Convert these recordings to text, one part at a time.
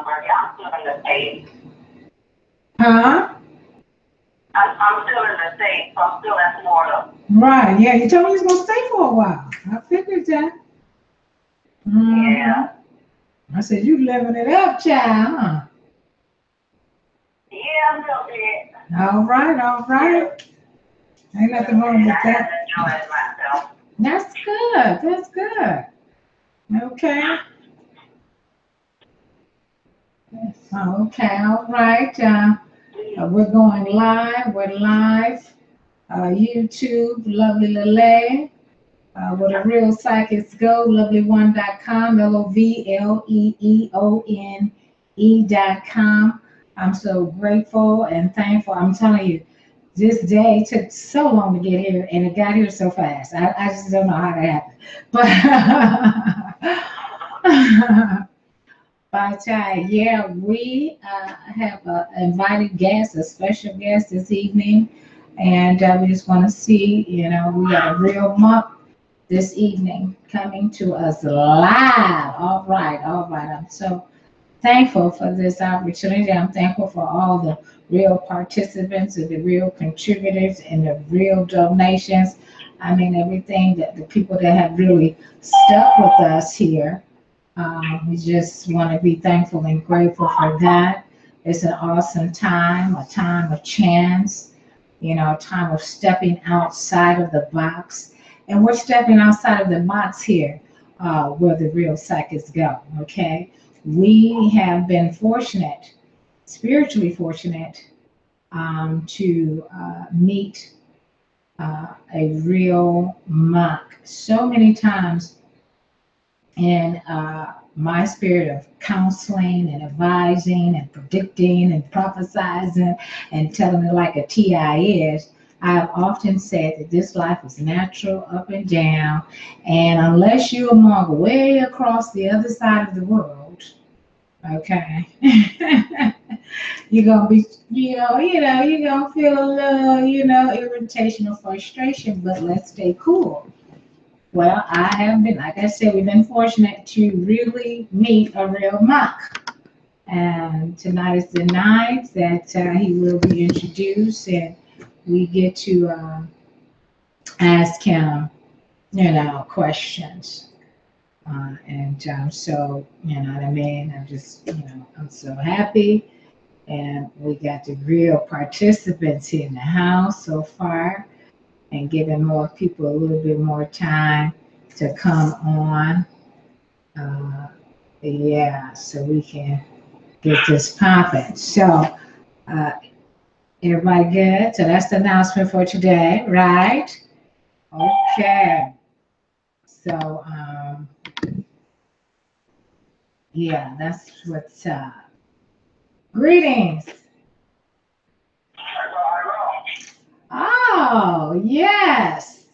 number. Yeah, I'm still in the States. Huh? I'm still in the States, so I'm still in Florida. Right. Yeah, you told me you was gonna stay for a while. I figured that. Mm-hmm. Yeah. I said you living it up, child, huh? Yeah, a little bit. All right, all right. Ain't A nothing little wrong bit. with I have that. enjoyed myself. That's good. That's good. Okay. Okay. All right. We're going live. We're live. YouTube, Lovely Lele. Where the real psychics go, lovely1.com, LOVLEEONE.com. I'm so grateful and thankful. I'm telling you, this day took so long to get here and it got here so fast. I just don't know how that happened. But yeah, we have an invited guest, a special guest this evening. And we just want to see, we got a real monk this evening coming to us live. All right, all right. I'm so thankful for this opportunity. I'm thankful for all the real participants and the real contributors and the real donations. I mean, everything that the people that have really stuck with us here. We just want to be thankful and grateful for that. It's an awesome time, a time of chance, a time of stepping outside of the box. And we're stepping outside of the box here, where the real psychics go, okay? We have been fortunate, spiritually fortunate, to meet a real monk so many times in my spirit of counseling and advising and predicting and prophesizing and telling it like a TI is. I have often said that this life is natural, up and down, and unless you're among way across the other side of the world, okay, you're gonna be, you're gonna feel a little, irritation or frustration, but let's stay cool. Well, I have been, like I said, we've been fortunate to really meet a real monk. And tonight is the night that he will be introduced, and we get to ask him, questions. And so, you know what I mean? I'm just, I'm so happy. And we got the real participants here in the house so far, and giving more people a little bit more time to come on. Uh, yeah, so we can get this popping. So, uh, everybody good? So that's the announcement for today, right? Okay. So, yeah, that's what's up. Greetings. Oh, yes.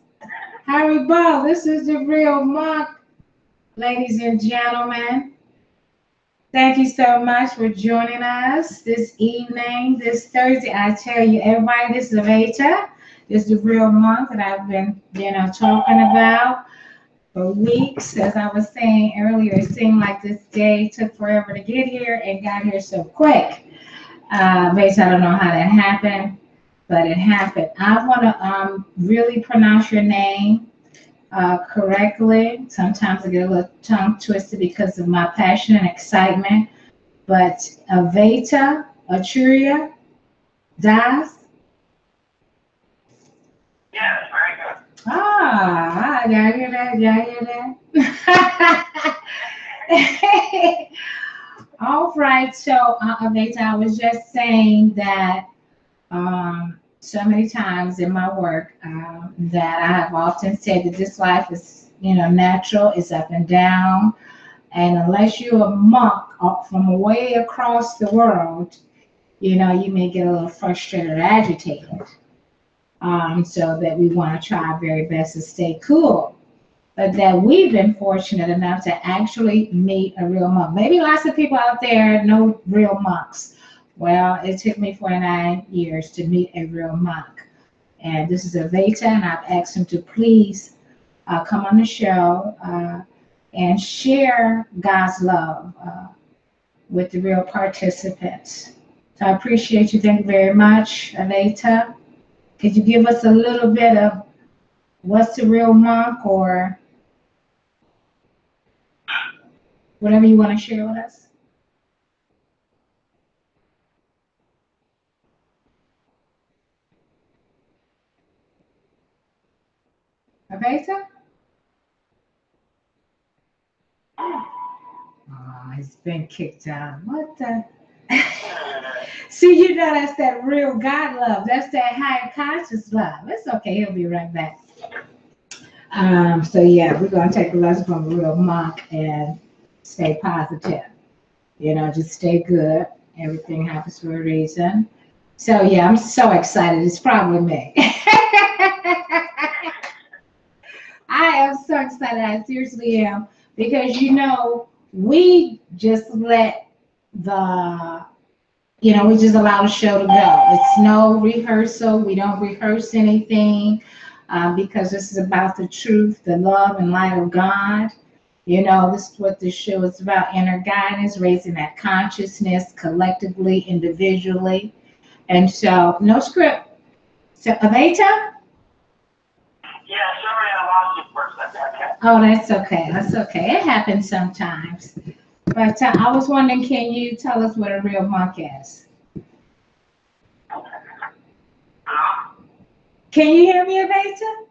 Harry Ball, this is the real Monk, ladies and gentlemen. Thank you so much for joining us this evening, this Thursday. I tell you, everybody, this is Avita. This is the real Monk that I've been, talking about for weeks. As I was saying earlier, it seemed like this day took forever to get here and got here so quick. Basically, I don't know how that happened, but it happened. I want to really pronounce your name correctly. Sometimes I get a little tongue twisted because of my passion and excitement. But Aveta Achuria Das. Yes, very good. Ah, y'all hear that? Y'all hear that? All right. So, Aveta, I was just saying that so many times in my work that I have often said that this life is, natural, it's up and down. And unless you're a monk from way across the world, you may get a little frustrated or agitated. So that we want to try our very best to stay cool. But that we've been fortunate enough to actually meet a real monk. Maybe lots of people out there know real monks. Well, it took me 49 years to meet a real monk. And this is Aveta, and I've asked him to please come on the show and share God's love with the real participants. So I appreciate you. Thank you very much, Advaita. Could you give us a little bit of what's the real monk or whatever you want to share with us? Advaita? Oh, he's been kicked out. What the? See, you know that's that real God love. That's that higher conscious love. It's okay. He'll be right back. So yeah, we're gonna take a lesson from a real monk and stay positive. You know, just stay good. Everything happens for a reason. So yeah, I'm so excited. It's probably me. I am so excited. I seriously am because you know we just let the we just allow the show to go. It's no rehearsal. We don't rehearse anything because this is about the truth, the love, and light of God. You know, this is what this show is about: inner guidance, raising that consciousness collectively, individually, and so no script. So Aveta. Yeah, sorry I lost you for a second. Okay. Oh, that's okay. That's okay. It happens sometimes. But I was wondering, can you tell us what a real monk is? Hello? Can you hear me, Aveta?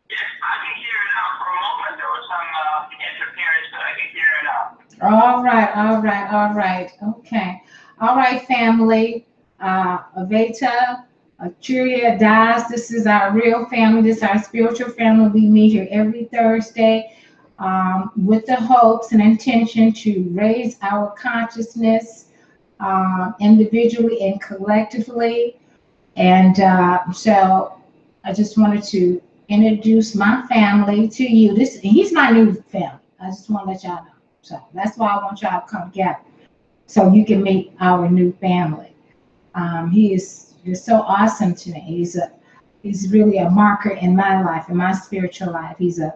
Yes, I can hear it now. For a moment, there was some interference, but I can hear it now. All right, all right, all right. Okay. All right, family. Aveta Acarya Das. This is our real family. This is our spiritual family. We meet here every Thursday with the hopes and intention to raise our consciousness individually and collectively. And so I just wanted to introduce my family to you. He's my new family. I just want to let y'all know. So that's why I want y'all to come together so you can meet our new family. He is just so awesome to me. He's really a marker in my life, in my spiritual life. He's a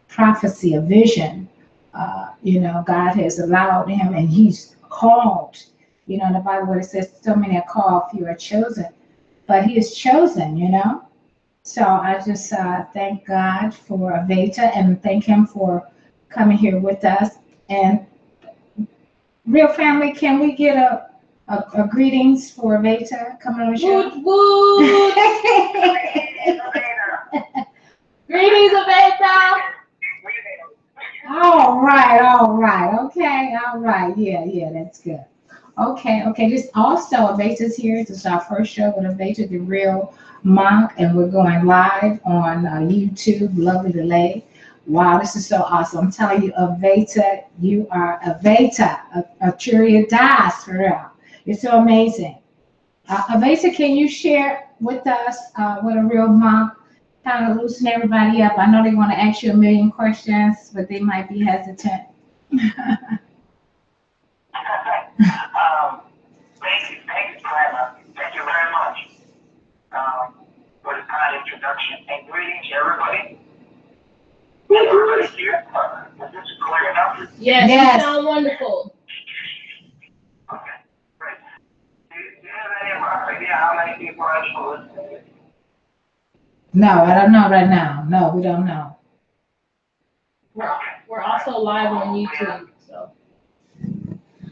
prophecy, a vision. God has allowed him, and he's called. You know, in the Bible where it says, "So many are called, few are chosen," but he is chosen. So I just thank God for Aveta and thank him for coming here with us. And real family, can we get a greetings for Aveta coming on the show? Woot woot! Greetings, Aveta! All right, okay, all right, yeah, that's good. Okay, this also Aveta's here. This is our first show with Aveta, the real monk, and we're going live on YouTube, lovely delay. Wow, this is so awesome. I'm telling you, Aveta, you are Aveta, a Acarya Das for real. You're so amazing. Aveta, can you share with us what a real monk, kind of loosen everybody up? I know they want to ask you a million questions, but they might be hesitant. Thank you, Grandma. Thank you very much for the kind introduction. And greetings, everybody. Everybody here? Is this clear enough? Yes, Yes. you sound wonderful. Okay, great. Do you have any rough idea how many people are actually listening? No, I don't know right now. No, we don't know. We're also live on YouTube, so.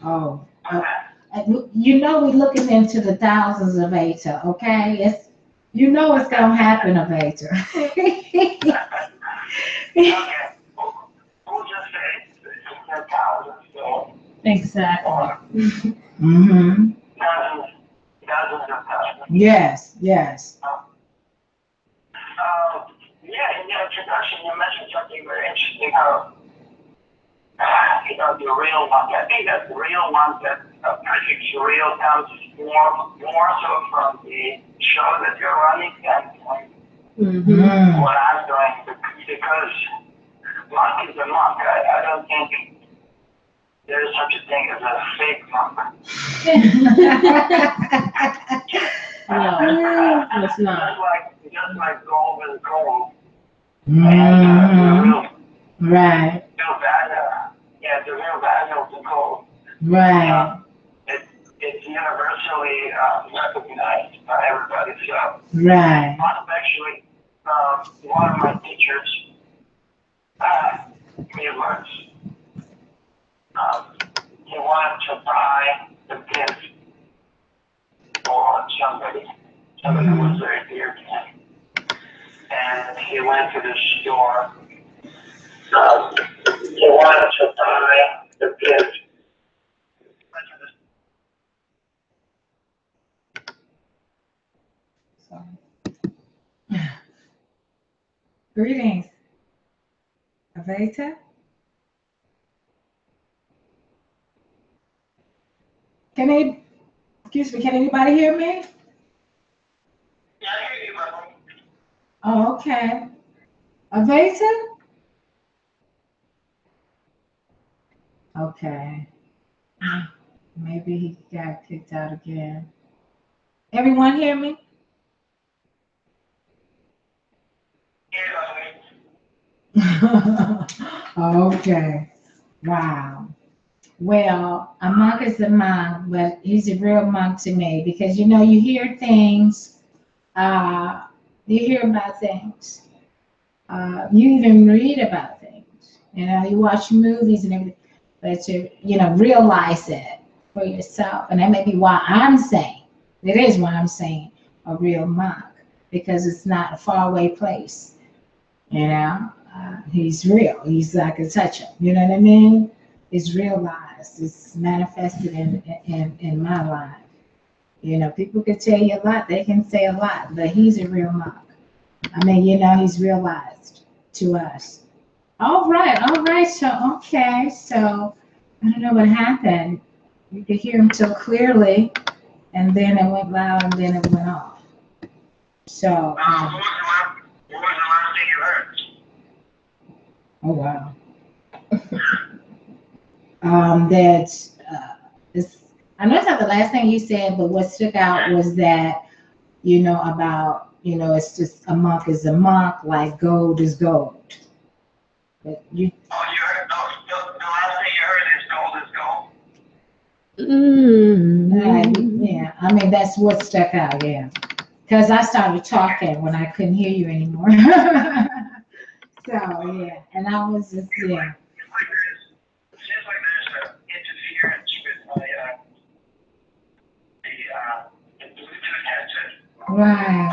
Oh, Okay. you know we're looking into the thousands of Aveta, okay? It's it's gonna happen, Aveta. Okay. We'll just say it's 10,000, so. Exactly. Mm-hmm. Dozens of thousands. Yes. Yeah, in the introduction, you mentioned something very interesting. How, the real one. I think that the real one that perfect surreal comes more so from the show that you're running than Mm. what I'm doing. Because monk is a monk. I don't think there is such a thing as a fake monk. No, it's not. Just like gold is gold. Mm-hmm. And Right. the real value is the gold. Right. It's universally recognized by everybody. So, Right. actually, one of my teachers, he wanted to buy the gift for somebody who was very dear to him. And he went to the store. He wanted to buy the gift. Greetings, Advaita. Excuse me, can anybody hear me? Yeah, I hear you, Mama. Oh, okay. Advaita? Okay. Maybe he got kicked out again. Everyone hear me? Okay. Wow. Well, a monk is a monk, but he's a real monk to me because you hear things, you hear about things, you even read about things, you watch movies and everything, but you realize it for yourself, and that may be why I'm saying it is why I'm saying a real monk because it's not a faraway place. He's real. He's like a touch him. You know what I mean? It's realized. It's manifested in my life. People can tell you a lot. They can say a lot, but he's a real monk. I mean, he's realized to us. All right. So, okay. So, I don't know what happened. You could hear him so clearly, and then it went loud, and then it went off. So. What was the last thing you heard? Oh wow. That's I know it's not the last thing you said, but what stuck out was that about it's just a monk is a monk, like gold is gold. But you. Oh, you heard the last thing you heard is gold is gold. Yeah, I mean that's what stuck out. Yeah, because I started talking when I couldn't hear you anymore. So yeah, and I was just yeah. It seems like there's interference with the Bluetooth headset. Right.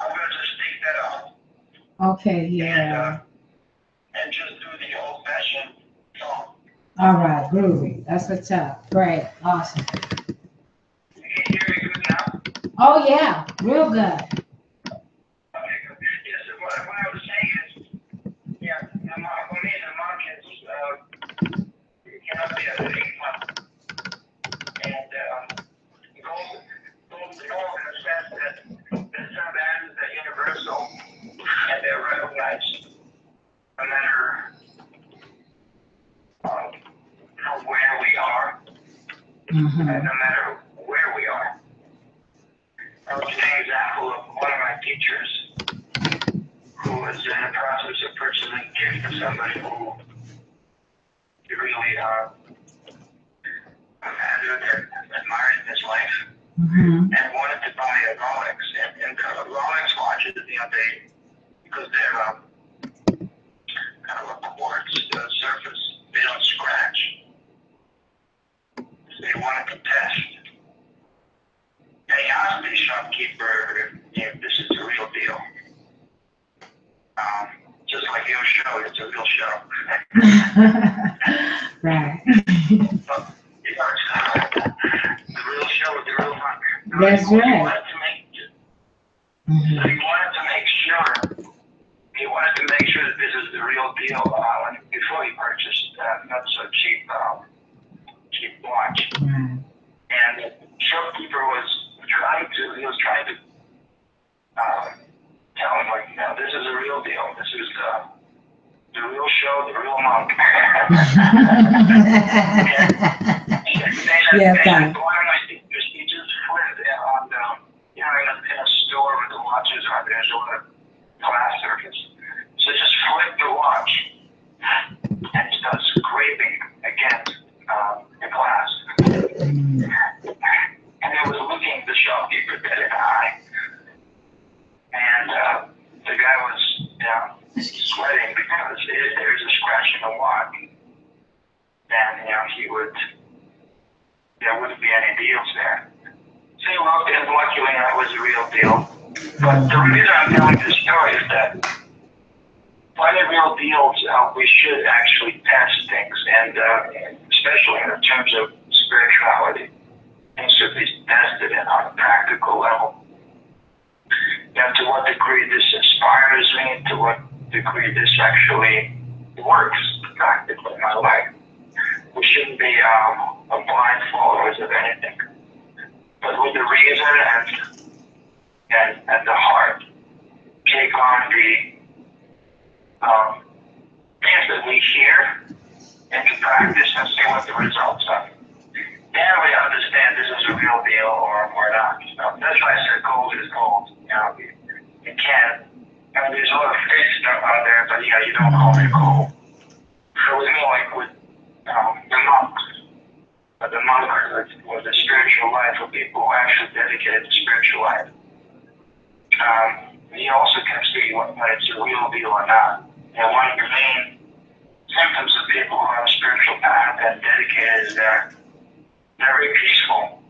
I'm gonna just take that off. Okay. Yeah. And just do the old-fashioned phone. All right, groovy. That's what's up. Great. Awesome. You can hear me good now? Oh yeah, real good. Okay, good. Yes, what I was saying is, yeah, for me, the markets cannot be a big one. And gold in the sense that there's some values that are universal and they're recognized no matter from where we are, and no matter where we are. I was an example of one of my teachers who was in the process of purchasing a gift for somebody who really admired in his life and wanted to buy a Rolex. And Rolex watches, because they're kind of a quartz surface, they don't scratch. So they wanted to test. They asked the shopkeeper if this is the real deal. Just like your show, it's a real show. Right. But, the real show with the real fun. That's right. So he wanted to make sure that this is the real deal before he purchased not so cheap watch. And the shopkeeper was trying to tell him, like, this is a real deal. This is the real show, the real monk. Yeah, fine. One of my teachers, he just flipped on in a store with the watches on there's a lot of glass surface. So just flip the watch and he starts scraping against And it was looking the shopkeeper dead in the eye. And the guy was sweating because if there's a scratch in the walk, then there wouldn't be any deals there. So he walked in, luckily that was a real deal. But the reason I'm telling this story is that finding real deals, we should actually test things, and especially in terms of spirituality, things should be tested on a practical level. And to what degree this inspires me, to what degree this actually works practically in my life. We shouldn't be blind followers of anything, but with the reason and the heart, take on the things that we hear into practice and see what the results are. Then we understand this is a real deal or not. That's why I said gold is gold. You can't. There's a lot of fake stuff out there, but you don't call it gold. So with me, like with the monks, the monk was a spiritual life for people who actually dedicated to spiritual life. You also can see when it's a real deal or not. And one of the main symptoms of people who have a spiritual path and dedicated is they're very peaceful,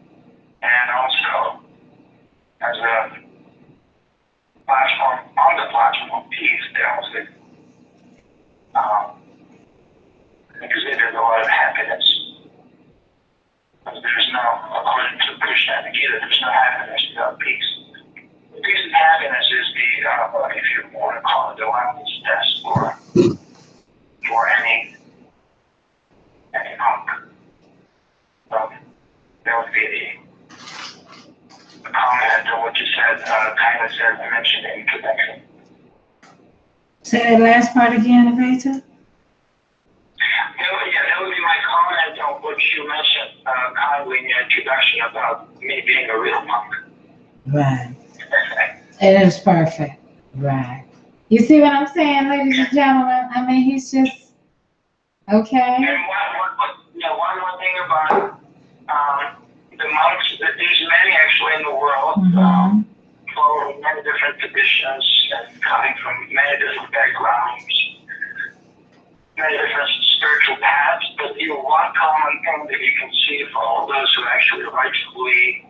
and also as a platform, on the platform of peace, they also exhibit a lot of happiness. There's no, according to Krishna and Gita, there's no happiness without peace. Peace and happiness is the, if you want to call it, the litmus test for any monk. That would be the comment on what you said, kind of said, I mentioned in introduction. Say that last part again, Advaita. That would be my comment on what you mentioned kindly in your introduction about me being a real monk. Right. It is perfect. Right. You see what I'm saying, ladies and gentlemen? I mean, he's just, okay. And one more thing about the monks, there's many actually in the world, following many different traditions and coming from many different backgrounds, many different spiritual paths, but the one common thing that you can see for all those who actually rightly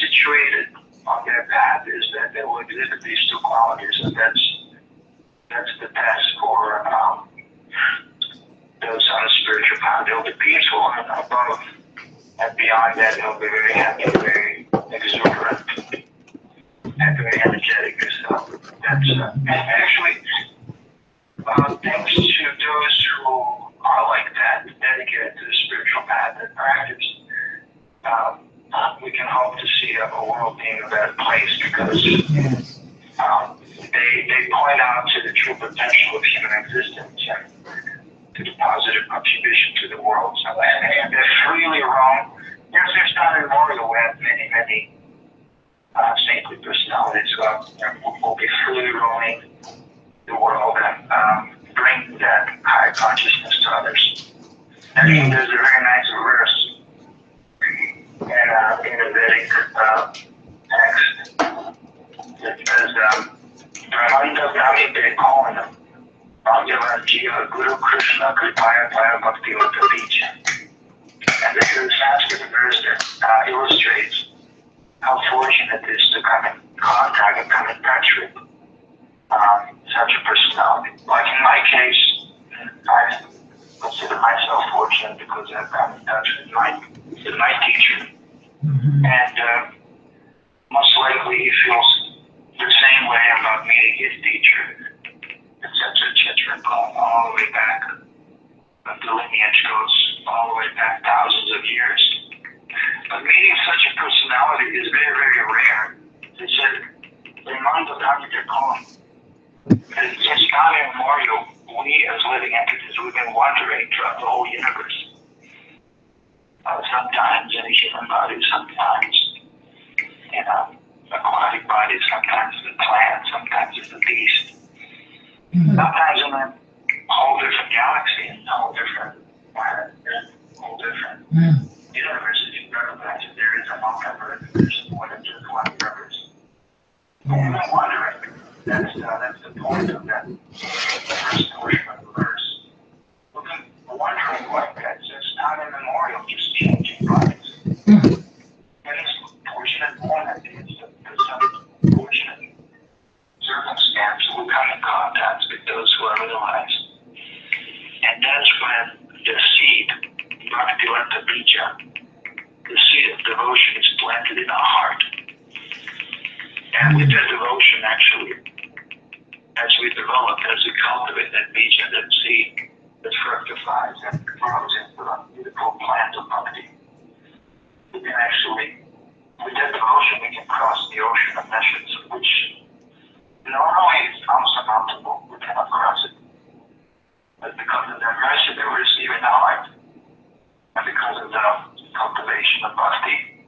situated on their path is that they will exhibit these two qualities, and that's the test for those on a spiritual path. They'll be peaceful and above and beyond that, they'll be very happy, very exuberant, and very energetic. So that's and actually thanks to those who are like that, dedicated to the spiritual path and practice, we can hope to see a world being a better place because they point out to the true potential of human existence and to the positive contribution to the world. So, and they're freely roam. Yes, there's not in Memorial. We have many saintly personalities who will be freely roaming the world and bring that higher consciousness to others. And there's a very nice verse in the Vedic text that says, Brahmanda Brahmi Bekoana, Bhagavan Jiva Guru Krishna Kripaya Paya Bhakti Vata. And this is a Sanskrit verse that illustrates how fortunate it is to come in contact and come in touch with such a personality. Like in my case, I consider myself fortunate because I've come in touch with my teacher. And most likely he feels the same way about meeting his teacher, etc., going all the way back. The lineage goes all the way back thousands of years. But meeting such a personality is very, very rare. They said, in Monk Advaita Acarya, since time immemorial, we as living entities, we've been wandering throughout the whole universe. Sometimes in a human body, sometimes in aquatic body, sometimes in a plant, sometimes in a beast. Sometimes in a whole different galaxy, and a whole different planet, and a whole different universe. That's the point of that first portion of the verse. We've been wondering like that since time immemorial, just changing bodies. And it's fortunate one that it's some fortunate circumstance we come in contact with those who are realized. And that's when the seed, Bhakti Lanta Bija, the seed of devotion is planted in our heart. And with that devotion, actually, as we develop, as we cultivate that bija, that seed that fructifies and grows into a beautiful plant of bhakti, we can actually, with that devotion, we can cross the ocean of meshes, which normally is unsurmountable. We cannot cross it. But because of the mercy that we receive in our heart, and because of the cultivation of bhakti,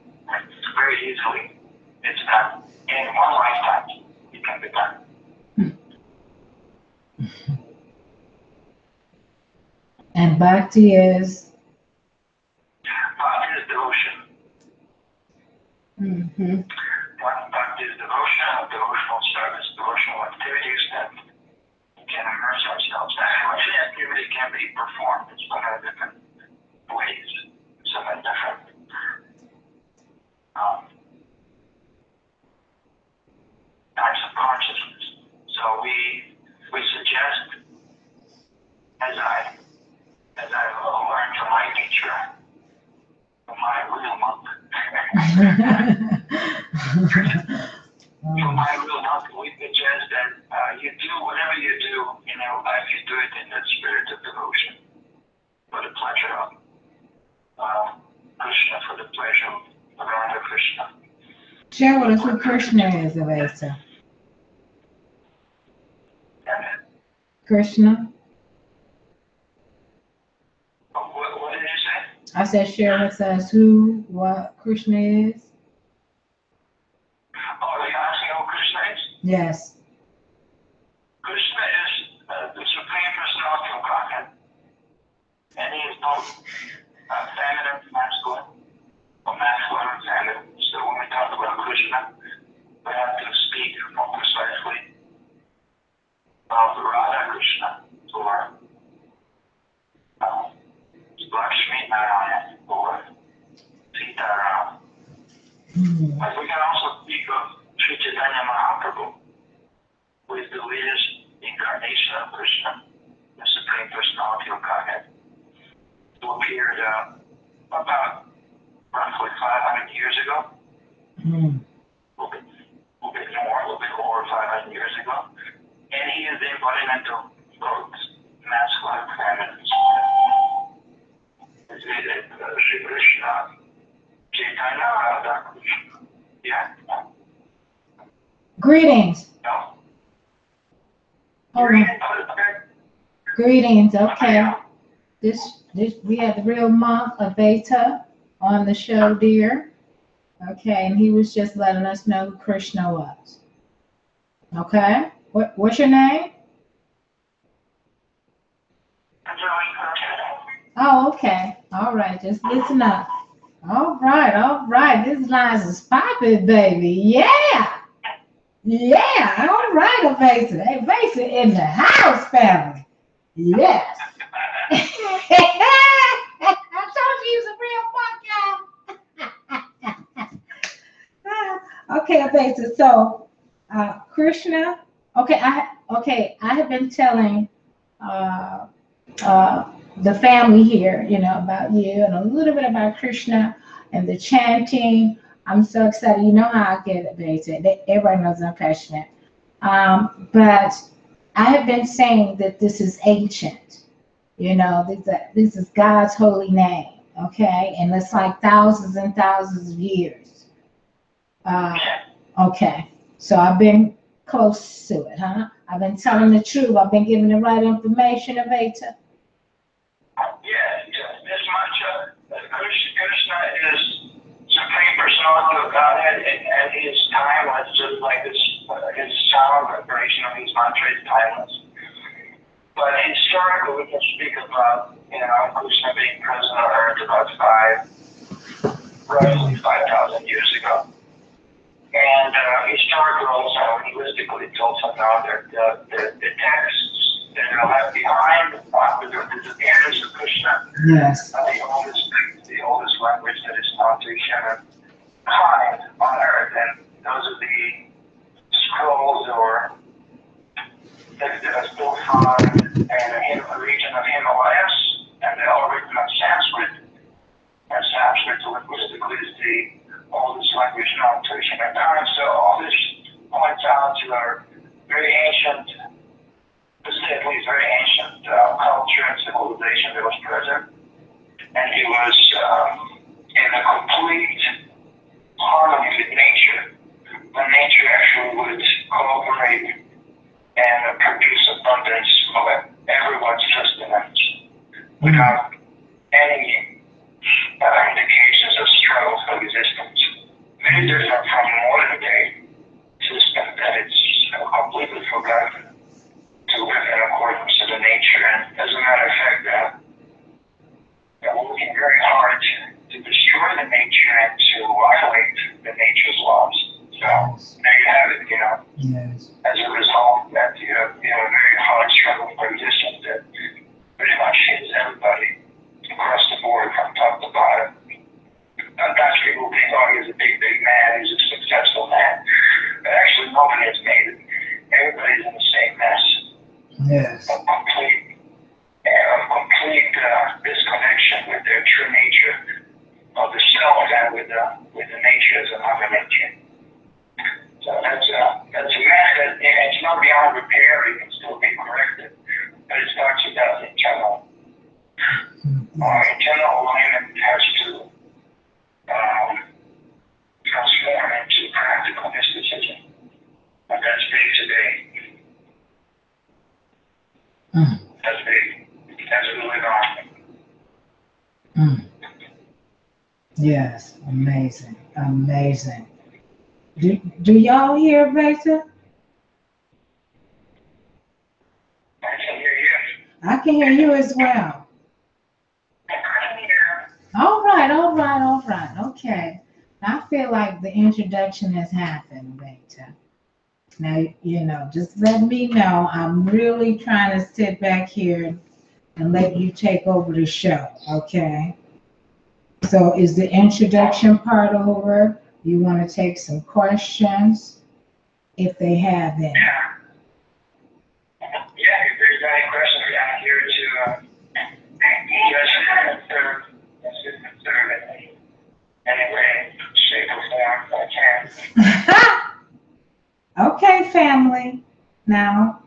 very easily, it's done. In one lifetime, it can be done. And bhakti is? Bhakti is devotion. Mm-hmm. Bhakti is devotion, devotional service, devotional activities that we can immerse ourselves. Actually, activity can be performed in so many different ways, so many different types of consciousness. So we suggest, as I learned from my teacher, from my real monk, from my real monk, we suggest that you do whatever you do in your life, you do it in that spirit of devotion, for the pleasure of Krishna, for the pleasure of Radha Krishna. Share with us who Krishna is, Advaita. Krishna? What did you say? I said share with us what Krishna is. Oh, are you asking who Krishna is? Yes. Krishna is the Supreme Personality of Godhead. And he is both feminine and masculine, or masculine and feminine. So when we talk about Krishna, we have to speak more precisely of Radha Krishna, or Lakshmi Narayana, or Sita Ram. But we can also speak of Sri Chaitanya Mahaprabhu, who is the latest incarnation of Krishna, the Supreme Personality of Godhead, who appeared about roughly 500 years ago. A little bit over 500 years ago. And he is the embodiment of both masculine and feminine. Sri Krishna, Chaitanya, Radha Krishna. Yeah. Greetings. No? Hold on. Greetings. Okay. This we have the real Monk Advaita on the show, dear. Okay, and he was just letting us know who Krishna was. Okay. What's your name? Oh, okay. All right. Just listen up. All right. This line is popping, baby. Yeah. Yeah. All right, Advaita. Advaita in the house, family. Yes. I told you he was a real monk, y'all. Okay, Advaita. So, Krishna. Okay, I have been telling the family here, about you and a little bit about Krishna and the chanting. I'm so excited. You know how I get it, basically. Everybody knows I'm passionate. But I have been saying that this is ancient. This is God's holy name, okay? And it's like thousands and thousands of years. Okay, so I've been close to it, huh? I've been telling the truth. I've been giving the right information, Advaita. Yes. This mantra, Krishna is Supreme Personality of Godhead, and his timeless, just like his sound vibration of his mantra is timeless. But historically, we can speak about, Krishna being present on Earth about roughly 5,000 years ago. And historically also linguistically it's also known that the texts that are left behind after the disappearance of Krishna Yes. are the oldest language that is known to humankind on earth, and those are the scrolls or texts that are still found in the region of Himalayas, and they're all written in Sanskrit. And Sanskrit linguistically is the oldest language known to humankind. So all this points out to our very ancient, to say at least very ancient culture and civilization that was present. And it was in a complete harmony with nature. When nature actually would cooperate and produce abundance of everyone's sustenance without any indications of struggle for existence. Very different from modern day system that it's completely forgotten to live in accordance to the nature. And as a matter of fact, they're working very hard to destroy the nature and to violate the nature's laws. So there you have it, you know. Yes. As a result, that you have a very hard struggle for existence that pretty much hits everybody across the board from top to bottom. Sometimes people think, oh, he's a big man, he's a successful man. But actually, nobody has made it. Everybody's in the same mess. Yes. A complete disconnection with their true nature of the self and with the nature as another nature. So that's a method. It's not beyond repair. It can still be corrected, but it starts with that internal. Our internal alignment has to transform into practical mysticism. But that's big today. That's big. As we live on. Yes, amazing, amazing. Do y'all hear Vector? I can hear you. I can hear you as well. I can hear. All right. Okay. I feel like the introduction has happened, Vector. Now, just let me know. I'm really trying to sit back here and let you take over the show, okay? So is the introduction part over? You want to take some questions, if they have any? Yeah, if there's any questions, I'm here to assist and serve in any way, shape, or form I can. Okay, family. Now,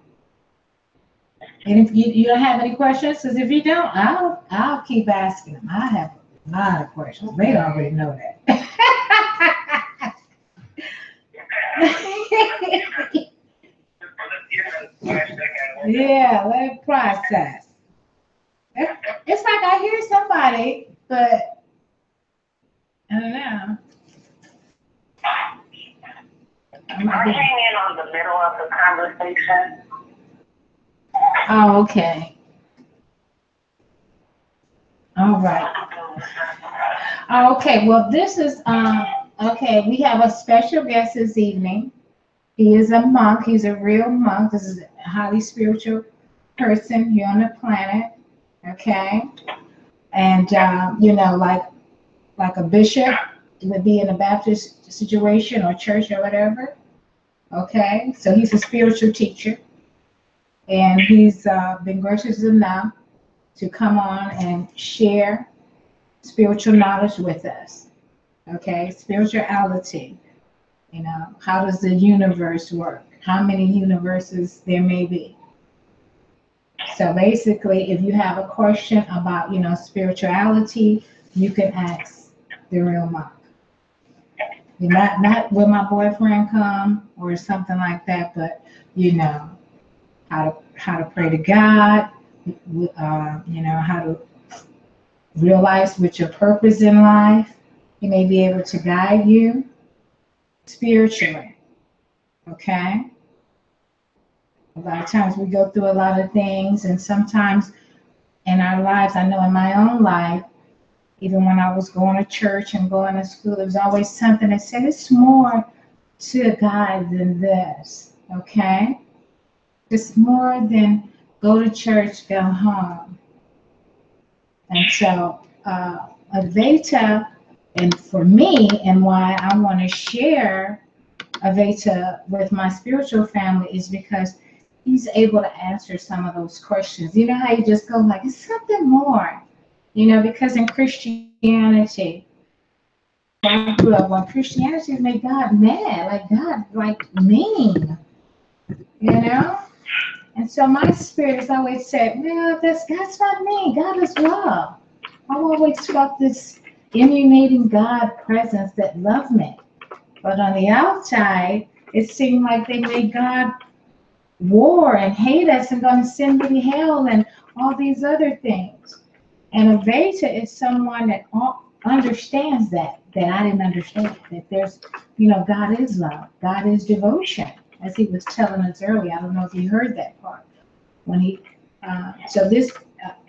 and if you don't have any questions, because if you don't, I'll keep asking them. I have a lot of questions. They already know that. Yeah, let it process. It's like I hear somebody, but I don't know. I came in on the middle of the conversation. Oh, okay. All right. Okay, well, this is, okay, we have a special guest this evening. He is a monk. He's a real monk. This is a highly spiritual person here on the planet, okay? And, like a bishop would be in a Baptist situation or church or whatever, okay? So he's a spiritual teacher, and he's been gracious enough to come on and share spiritual knowledge with us, okay? Spirituality. How does the universe work? How many universes there may be? So basically, if you have a question about, spirituality, you can ask the real monk. Not will my boyfriend come or something like that, but how to pray to God, how to realize what your purpose in life. He may be able to guide you spiritually, okay? A lot of times we go through a lot of things, and sometimes in our lives, I know in my own life, even when I was going to church and going to school, there was always something that said it's more to God than this, okay? It's more than go to church, go home. And so, Advaita, and for me, and why I want to share Advaita with my spiritual family is because he's able to answer some of those questions. You know how you just go like, it's something more, because in Christianity, I grew up when Christianity made God mad, like God, like mean, you know? And so my spirit has always said, well, God's not mean, God is love. I've always felt this emanating God presence that loved me. But on the outside, it seemed like they made God war and hate us and going to send me to hell and all these other things. And Aveta is someone that understands that I didn't understand. That there's, God is love. God is devotion, as he was telling us earlier. I don't know if you heard that part. When so this,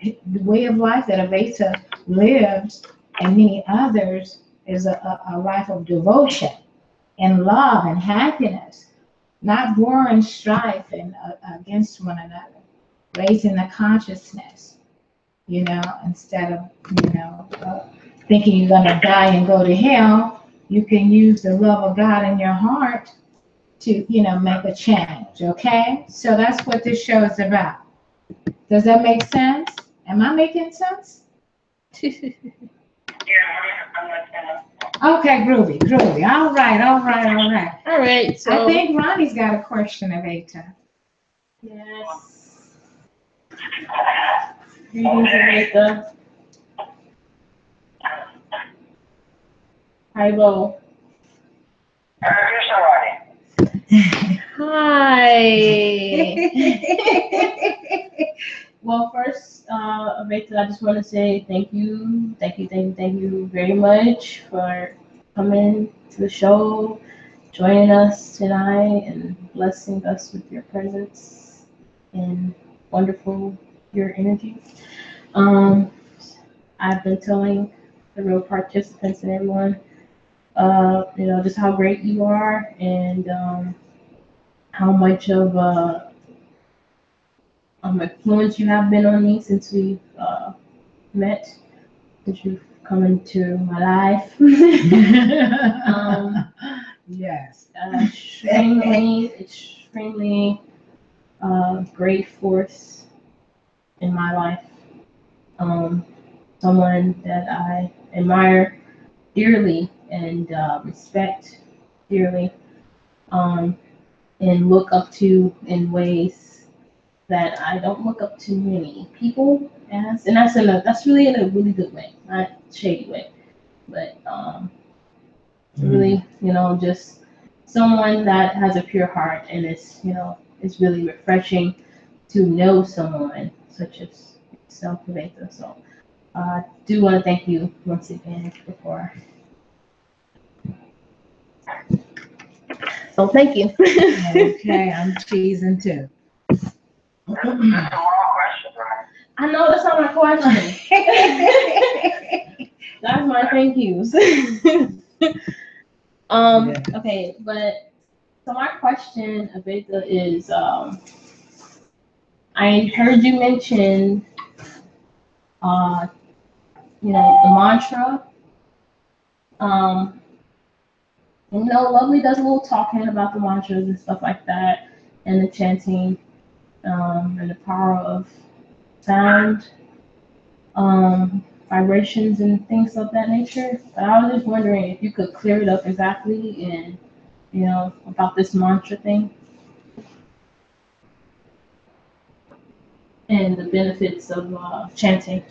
the way of life that Aveta lives and many others is a life of devotion and love and happiness, not war and strife and against one another, raising the consciousness, instead of, thinking you're going to die and go to hell. You can use the love of God in your heart to, make a change, okay? So that's what this show is about. Does that make sense? Am I making sense? Yeah, I'm listening. Okay, groovy. All right. All right. So I think Ronnie's got a question of Avita. yes. Greetings, Advaita. Hello. Hi. Well, first, Advaita, I just want to say thank you very much for coming to the show, joining us tonight, and blessing us with your presence and wonderful your energy. Um, I've been telling the real participants and everyone, just how great you are and how much of influence you have been on me since we met, since you've come into my life. Yes. Extremely great force in my life. Someone that I admire dearly and respect dearly, and look up to in ways that I don't look up to many people as, and that's really in a really good way, not shady way, but really, just someone that has a pure heart, and it's really refreshing to know someone such as yourself, Advaita. So I do want to thank you once again before. So thank you. Okay, I'm teasing too. That's a long question, right? I know that's not my question. That's my thank yous. Okay, but so my question, Avita, is I heard you mention the mantra. Um, Lovely does a little talking about the mantras and stuff like that, and the chanting, and the power of sound, vibrations and things of that nature. But I was just wondering if you could clear it up exactly and, about this mantra thing and the benefits of chanting,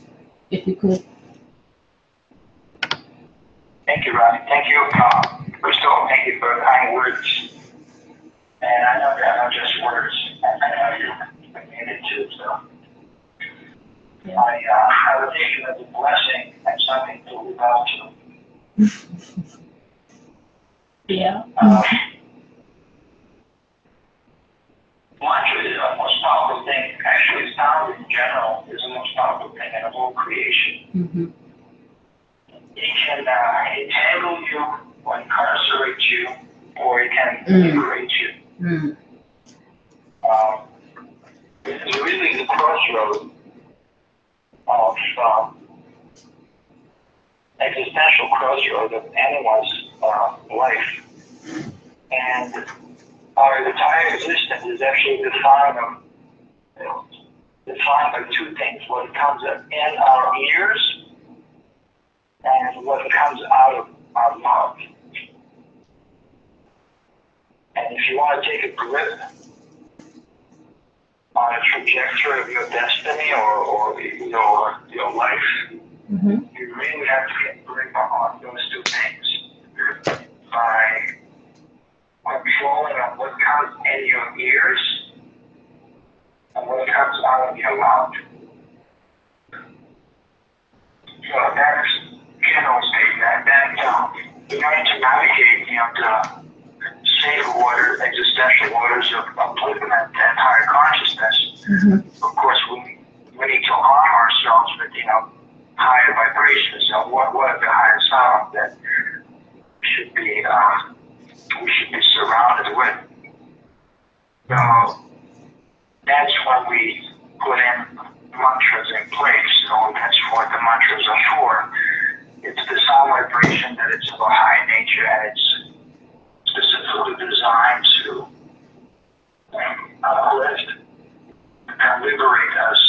if you could. Thank you, Ronnie. Thank you. First of all, thank you for kind words. And I know they're not just words. I know you're committed to, so. Yeah. I would take it as a blessing and something to live out to. Yeah. Mantra is the most powerful thing. Actually, sound in general is the most powerful thing in the whole creation. Mm-hmm. It can entangle you or incarcerate you or it can liberate you. Mm. This is really the crossroad of existential crossroad of anyone's life. And our entire existence is actually defined by two things: what comes in our ears and what comes out of our mouth. And if you want to take a grip on a trajectory of your destiny or your life, you really have to get a grip on those two things by controlling on what comes in your ears and what comes out of your mouth. So that's general statement. Then in order to navigate the safe water, existential waters of upliftment and higher consciousness, of course we need to arm ourselves with higher vibrations. So what are the higher sounds that we should be surrounded with? So that's when we put in mantras in place. So that's what the mantras are for. It's the sound vibration that it's of a high nature, and it's specifically designed to uplift and liberate us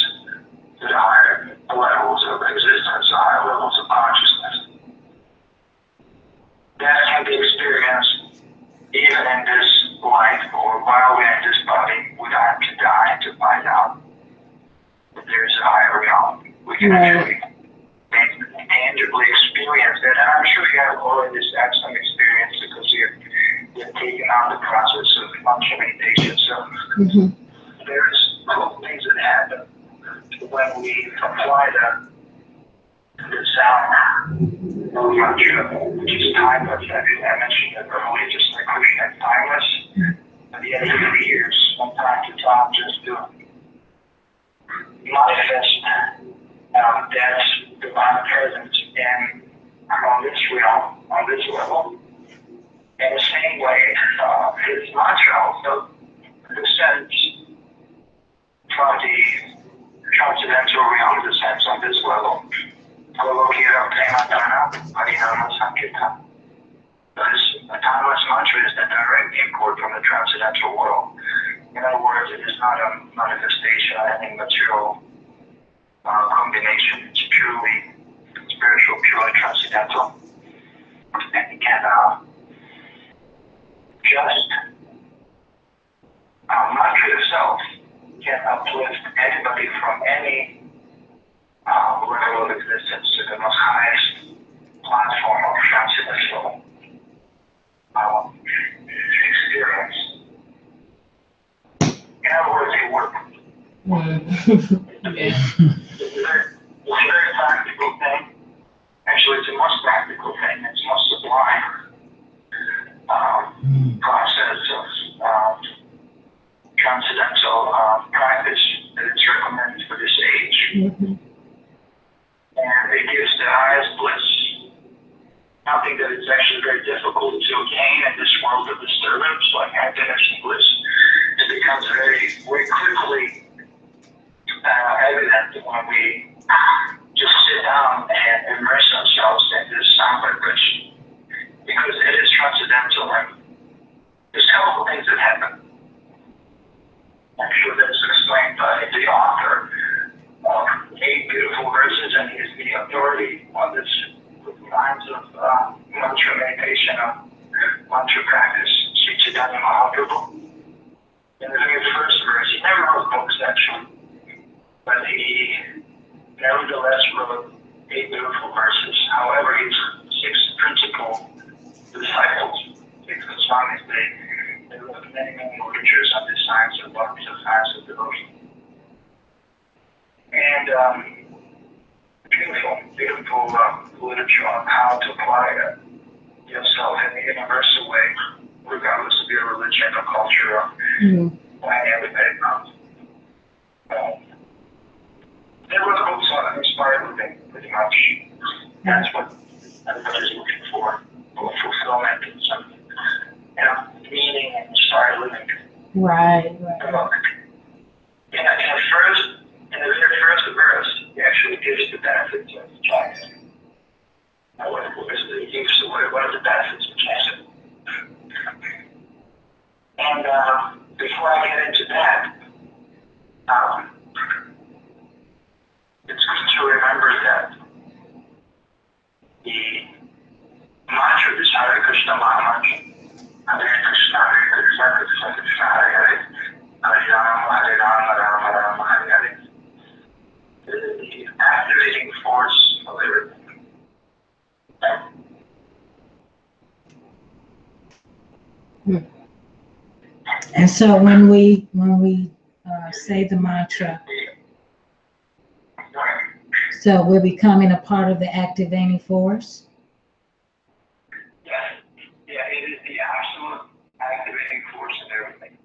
to the higher levels of existence, the higher levels of consciousness. That can be experienced even in this life or while we're in this body. We don't have to die to find out that there's a higher reality. We can actually tangibly experience that. And I'm sure you have already had some experience because you're taking on the process of function meditation. So there's cool things that happen when we apply the sound of mantra, which is timeless. I mentioned it earlier, just like Krishna is timeless. At the end of the years, from time to time, just to manifest that divine presence on this realm, on this level. In the same way, his mantra also descends from the transcendental realm, descends on this level. Kolokira Premadana Harinama Sankirtan. This timeless mantra is the direct import from the transcendental world. In other words, it is not a manifestation of any material combination. It's purely spiritual, purely transcendental. And it can just mantra itself can uplift anybody from any level of existence to the most highest platform of transcendental experience. In other words, they work. It's a very practical thing. Actually, it's the most practical thing. It's the most sublime process of transcendental practice that it's recommended for this age. And it gives the highest bliss. Something that is actually very difficult to obtain in this world of disturbance, like high-dimensional bliss. It becomes very quickly evident when we just sit down and immerse ourselves in this sound vibration. Because it is transcendental, and there's helpful things that happen. I'm sure that's explained by the author of 8 beautiful verses, and he is the authority on this lines of mantra meditation, of mantra practice, Sri Chaitanya Mahaprabhu. In the very first verse, he never wrote books actually, but he nevertheless wrote 8 beautiful verses. However, his 6 principal disciples, 6 Goswamis, they wrote many literatures on the science of bhakti, the science of devotion. And beautiful literature on how to apply yourself in a universal way, regardless of your religion or culture or any other background. They wrote books on inspired living, pretty much. That's what everybody's looking for fulfillment and some, Right. In the very first verse, he actually gives the benefits of chanting. What are the benefits of chanting? And before I get into that, it's good to remember that the mantra is Hare Krishna Mahamantra. Hare Krishna, Hare Krishna, Krishna Krishna, Hare Hare, Hare Rama, Hare Rama, Rama Rama, Hare Hare. The activating force of everything. And so when we say the mantra, so we're becoming a part of the activating force? Yes. Yeah, it is the absolute activating force of everything.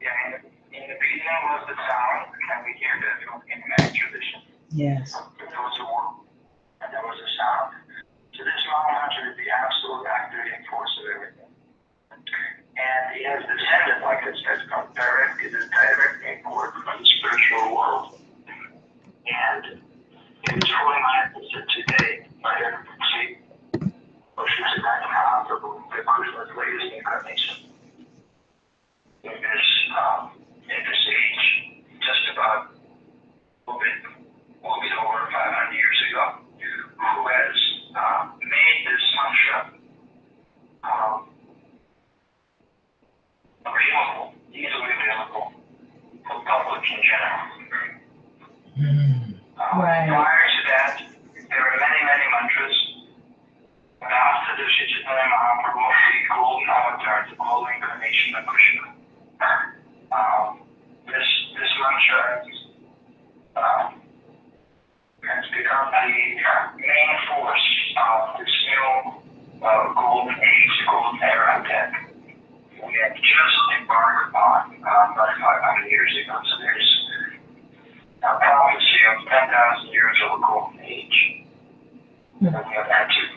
Yeah, in the beginning was the sound, and we hear that in many traditions. Yes. There was a word, and there was a sound. So this mantra is the absolute activating force of everything. And it has descended, like I said, from direct import from the spiritual world. And it is fully manifested today by everything. See, Krishna's latest incarnation. In this age, just about a little bit over 500 years ago, who has made this mantra available, easily available for the public in general. Right. Prior to that, there were many, many mantras. But after the Chaitanya Mahaprabhu, the golden avatar, the golden incarnation of Krishna, this mantra has become the main force of this new golden age, golden era that we had just embarked on about 500 years ago. So there's a prophecy of 10,000 years of a golden age that we have entered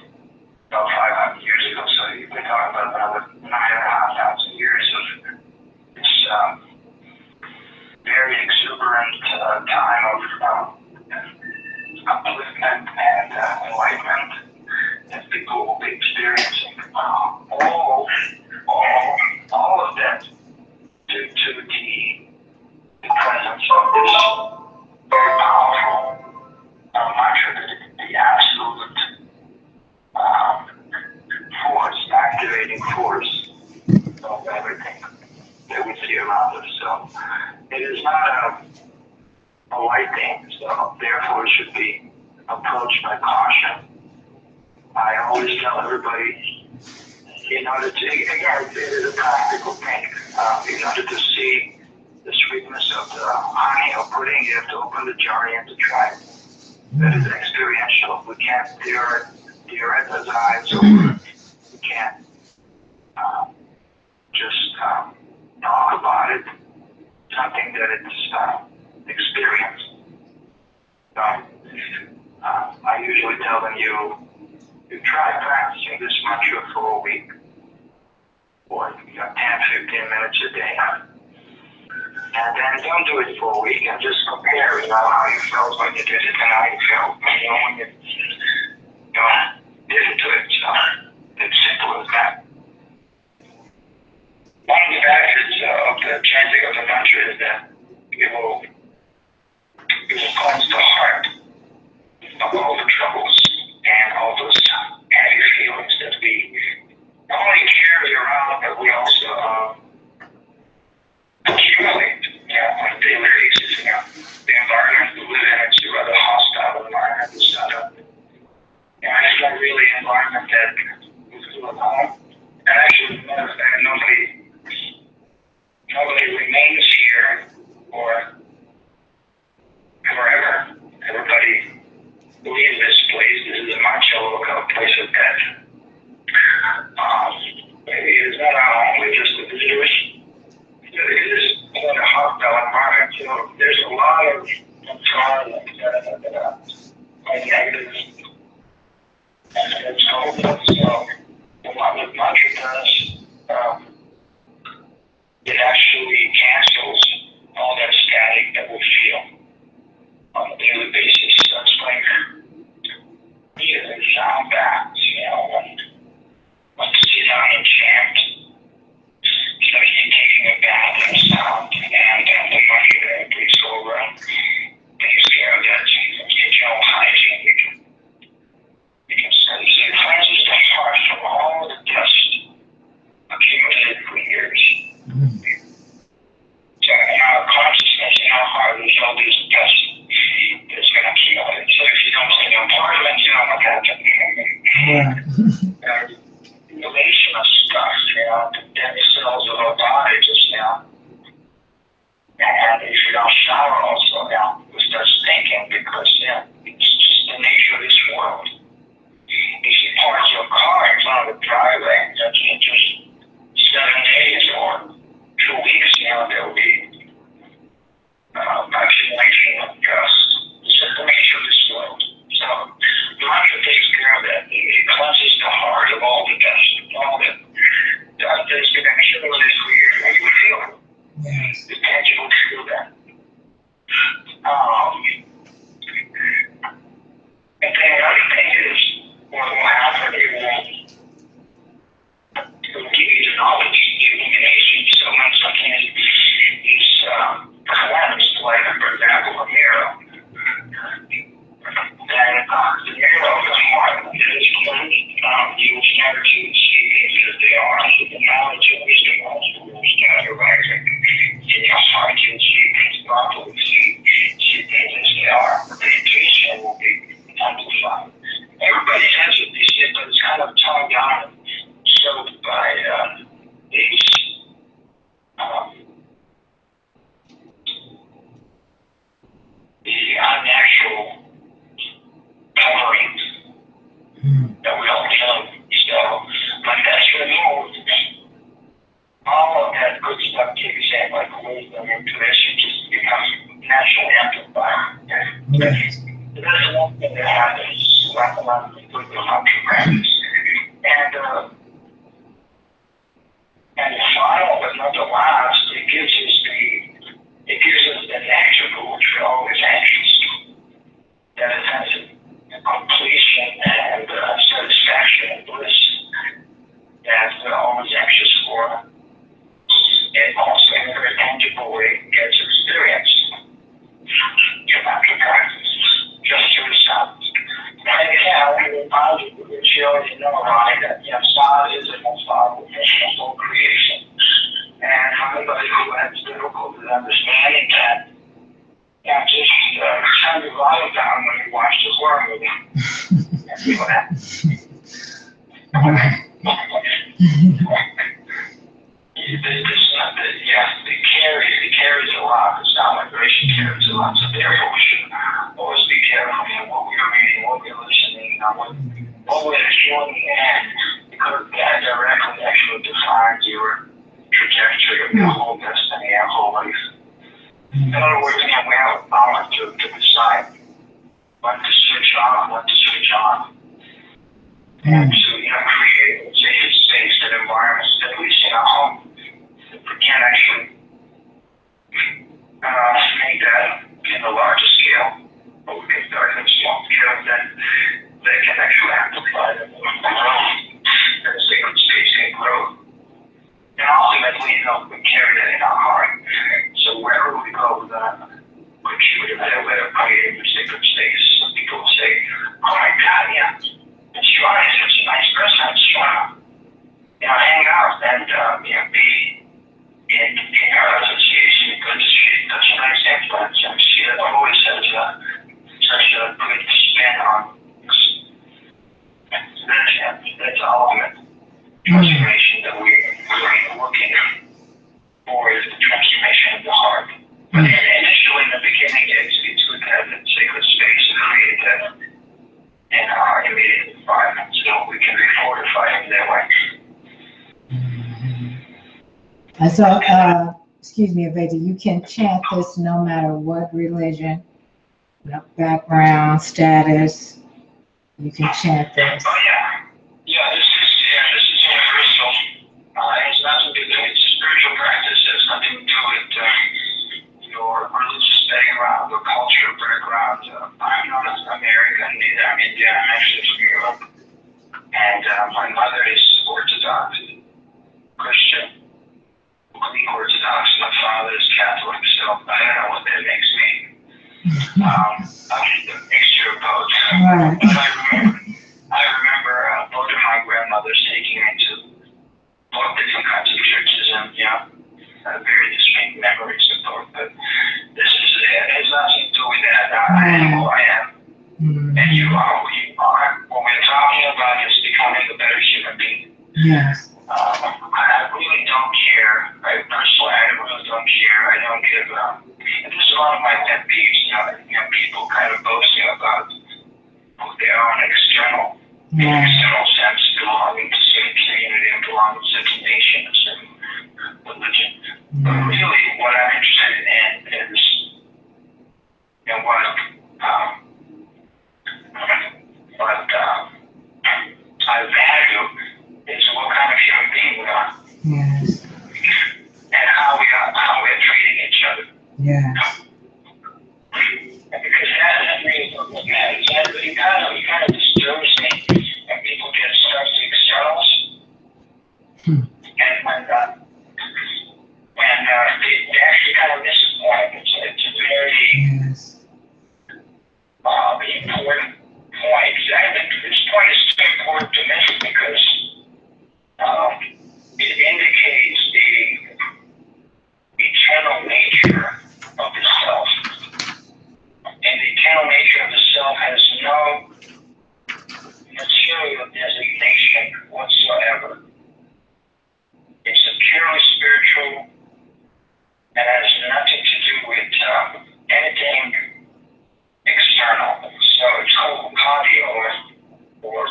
about 500 years ago. So you've been talking about another 9,500 years of this very exuberant time of upliftment and enlightenment that people will be experiencing. All of that due to the presence of this very powerful mantra, the absolute force, activating force of everything that we see around us. So it is not a light thing, so therefore it should be approached by caution. I always tell everybody, in order to, again, it is a practical thing. In order to see the sweetness of the honey or pudding, you have to open the jar and you have to try it. That is experiential. We can't theorize eyes over it. We can't just talk about it. Something that it's experienced. So, I usually tell them you try practicing this mantra for a week, or 10, 15 minutes a day. And then don't do it for a week and just compare, how you felt when you did it and how you felt when you didn't do it. So it's simple as that. One of the benefits of the chanting of the mantra is that it will cleanse the heart of all the troubles and all those heavy feelings that we not only carry around, but we also accumulate on a daily basis. The environment we live in, it's a rather hostile environment. It's not it's not really an environment that we feel at home. And actually, as a matter of fact, nobody remains here or forever. Everybody leaves this place. This is a mancha loka, a place of death. It is not only just the visitors. It is quite a hostile environment. So there's a lot of negative aspects of it. So a lot of mantra does it actually cancels all that static that we feel on a daily basis. So it's like music, sound back, when you sit down and chant, it's like you're taking a bath in sound, and the money that brings over takes care of that internal hygiene. You can sense it cleanses the heart from all the dust accumulated for years. So in our consciousness, in our heart, there's all this dust that's been accumulated. So if you don't see the apartment, you know what happened. Relation of stuff, the dead cells of our body just now. And if you don't shower also now, we start stinking because it's just the nature of this world. If you park your car in front of the driveway, that's in just 7 days or 2 weeks now, there will be accumulation of dust. It's just the nature of this world. So mantra takes care of that. It cleanses the heart of all the dust, all the dust that's been accumulated for years. And you feel it. Yes. The tangible feel that. And then another thing is, what will happen, it will give you the knowledge, the illumination. So when something is cleansed, like, for example, a mirror, then the mirror of the heart is cleansed. You will start to see things as they are. So the knowledge and wisdom also will start arising in your heart. You'll see things properly, see things as they are. The intuition will be amplified. Everybody has it, they see it, but it's kind of toned down and choked by these the unnatural coverings that we all feel. So, but that's removed. All of that good stuff kicks in, like wisdom, intuition, just becomes naturally amplified. Yes. So that's one thing that happens with the mantra practice. And the final, but not the last, it gives us the natural, which we're always anxious. That is sense of completion and satisfaction and bliss that we're always anxious for. It also, in a very tangible way, gets experienced through mantra practice, just through the sound. And again, I want to remind you that you already know, right, that sound is the most powerful mission of all creation. And for anybody who has difficulty understanding that, just turn your volume down when you watch the horror movie. And see what happens. It carries a lot. The sound vibration carries a lot. So therefore, we should always be careful in what we're reading, what we're listening, what we're feeling, and because that directly actually defines your trajectory of your whole destiny and whole life. In other words, we have a power to decide when to switch on, when to switch on. And to create a safe space and environments, at least in our home, if we can't actually make that in a larger scale, but we can start in a small scale, then they can actually amplify and grow, and the sacred space can grow. And ultimately, we carry that in our heart. So wherever we go, we're going to contribute that way of creating a sacred space. Some people will say, oh my God, it's Shwana is such a nice person. It's Shwana. Hang out and be in her association because she's such a nice influence and she has always such a good spin on this. That's the ultimate transformation that we're looking for, is the transformation of the heart. But initially, in the beginning, it's to have that sacred space and create that in our immediate environment so we can be fortified in that way. So, excuse me, Advaita, you can chant this no matter what religion, background, status. You can chant this. Oh yeah, this is universal. It's not something that it's a spiritual practice as India. I'm actually from Europe. And my mother is Orthodox Christian, Greek Orthodox. My father is Catholic, so I don't know what that makes me. I'm a mixture of both. Right. But I remember both of my grandmothers taking me to both different kinds of churches, and very distinct memories of both. But this it has nothing to do with that. I am who I am, and you are who you are. What we're talking about is becoming a better human being. Yes. I really don't care. Personally, I really don't care. I don't give. And this is one of my pet peeves. People kind of boasting about their own external sense, belonging to certain community and belonging to certain nation, a certain religion. But really, what I'm interested in is, what I value is what kind of human being we are. Yes. And how we're treating each other. Yes. Because that really what matters. It kind of disturbs me when people get stuck to externals. And when they actually kind of miss the point. It's a very important point. I think this point is so important to mention because it indicates the eternal nature of the self. And the eternal nature of the self has no material designation whatsoever. It's a purely spiritual and has nothing to do with anything external. So it's called body or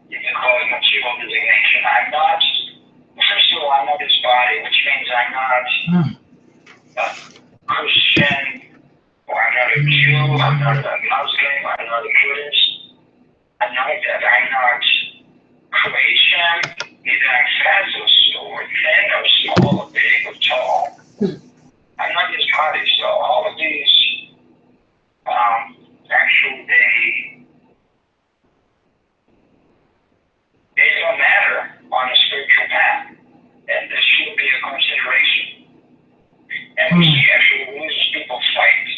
you can call it material designation. I'm not, first of all, I'm not this body, which means I'm not a Christian, or I'm not a Jew, I'm not a Muslim, I'm not a Buddhist. I'm not that. I'm not Croatian, neither I'm fat or thin or small or big or tall. I'm not this body. So all of these, actually, they don't matter on a spiritual path. And this should be a consideration. And we see actually religious people fight.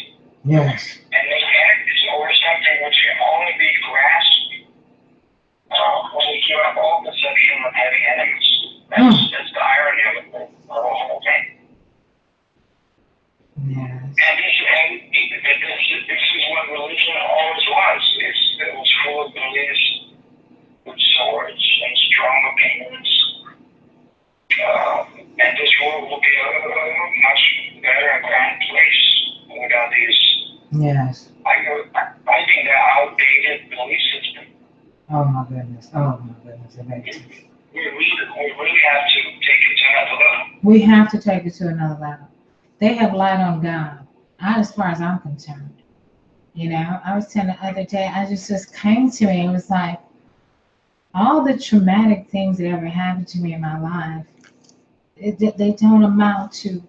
Yes. And they act over something which can only be grasped when we give up all perception of having enemies. That's the irony of the whole thing. Yes. And this is what religion always was. It was full of beliefs with swords and strong opinions. And this world will be a much better and grand place without these. Yes. I think they're outdated belief system. Oh my goodness. Amazing. We really have to take it to another level. We have to take it to another level. They have light on God, as far as I'm concerned. I was saying the other day, I just came to me. It was like all the traumatic things that ever happened to me in my life, they don't amount to,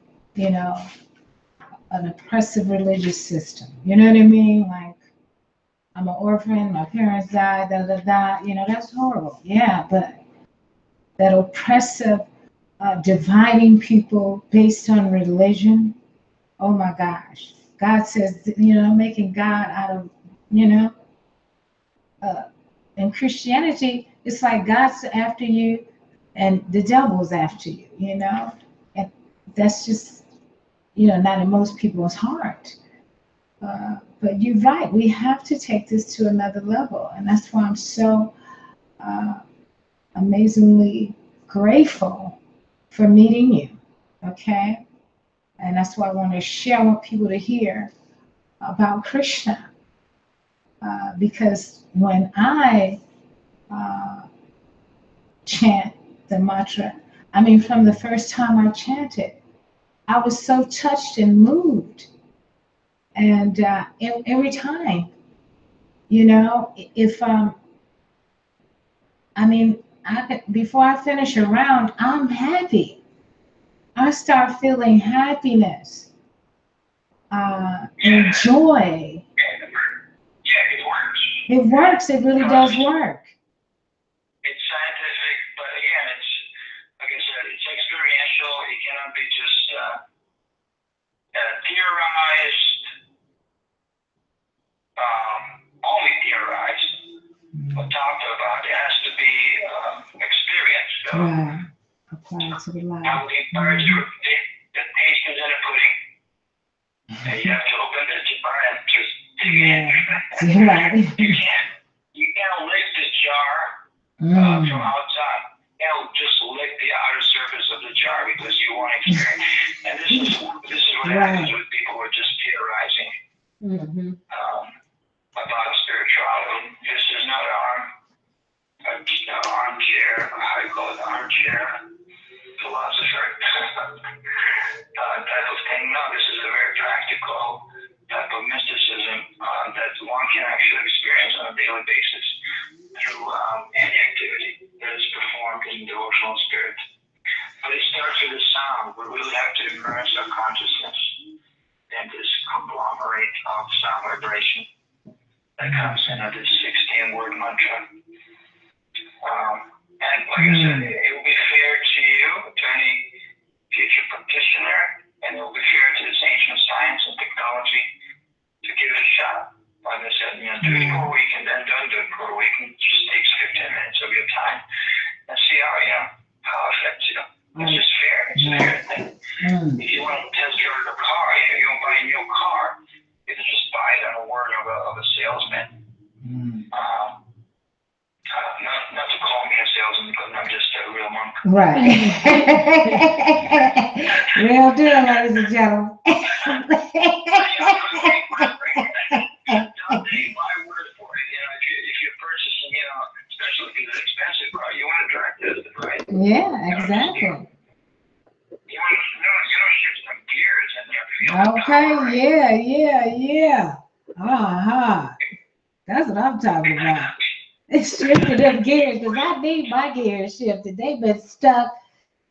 an oppressive religious system. You know what I mean? Like, I'm an orphan, my parents died, that's horrible. Yeah, but that oppressive, dividing people based on religion, oh my gosh. God says, making God out of, in Christianity, it's like God's after you and the devil's after you, and that's just, not in most people's heart. But you're right, we have to take this to another level. And that's why I'm so amazingly grateful for meeting you, okay? And that's why I want to share. I want people to hear about Krishna. Because when I chant the mantra, from the first time I chanted, I was so touched and moved. And every time, if before I finish a round, I'm happy. I start feeling happiness, and joy. Yeah, it works. It works. It really does work. It's scientific, but again, it's like I said, it's experiential. It cannot be just theorized, only theorized or talked about. It has to be experienced. So Right. Apply to the life. I would encourage you. The taste is in the pudding, and you have to open the jar and just dig in. Right. You can't lick the jar from outside. You know, just lick the outer surface of the jar because you want to experience. And this is what happens with people who are just theorizing about spirituality. This is not an armchair, I call it armchair philosopher type of thing. No, this is a very practical type of mysticism that one can actually experience on a daily basis through any activity that is performed in devotional spirit. But it starts with the sound. We really have to immerse our consciousness in this conglomerate of sound vibration that comes in this 16-word mantra. And like I said, it will be fair to you, to any future practitioner, and it will be fair to this ancient science and technology to give it a shot. Like I said, do it for a week and then don't do it for a week. It just takes 15 minutes of your time and see how it affects you. It's just fair. It's a fair thing. If you want to test drive a car, you don't buy a new car. You can just buy it on a word of a salesman. Not to call me a salesman because I'm just a real monk. Right. Real deal, ladies and gentlemen. Don't take my word for it. If you're purchasing, especially if it's an expensive car, you want to direct test it, right? Yeah, exactly. You don't shift some gears and you Okay, yeah. That's what I'm talking about. It's shifting them gears because I need my gears shifted. They've been stuck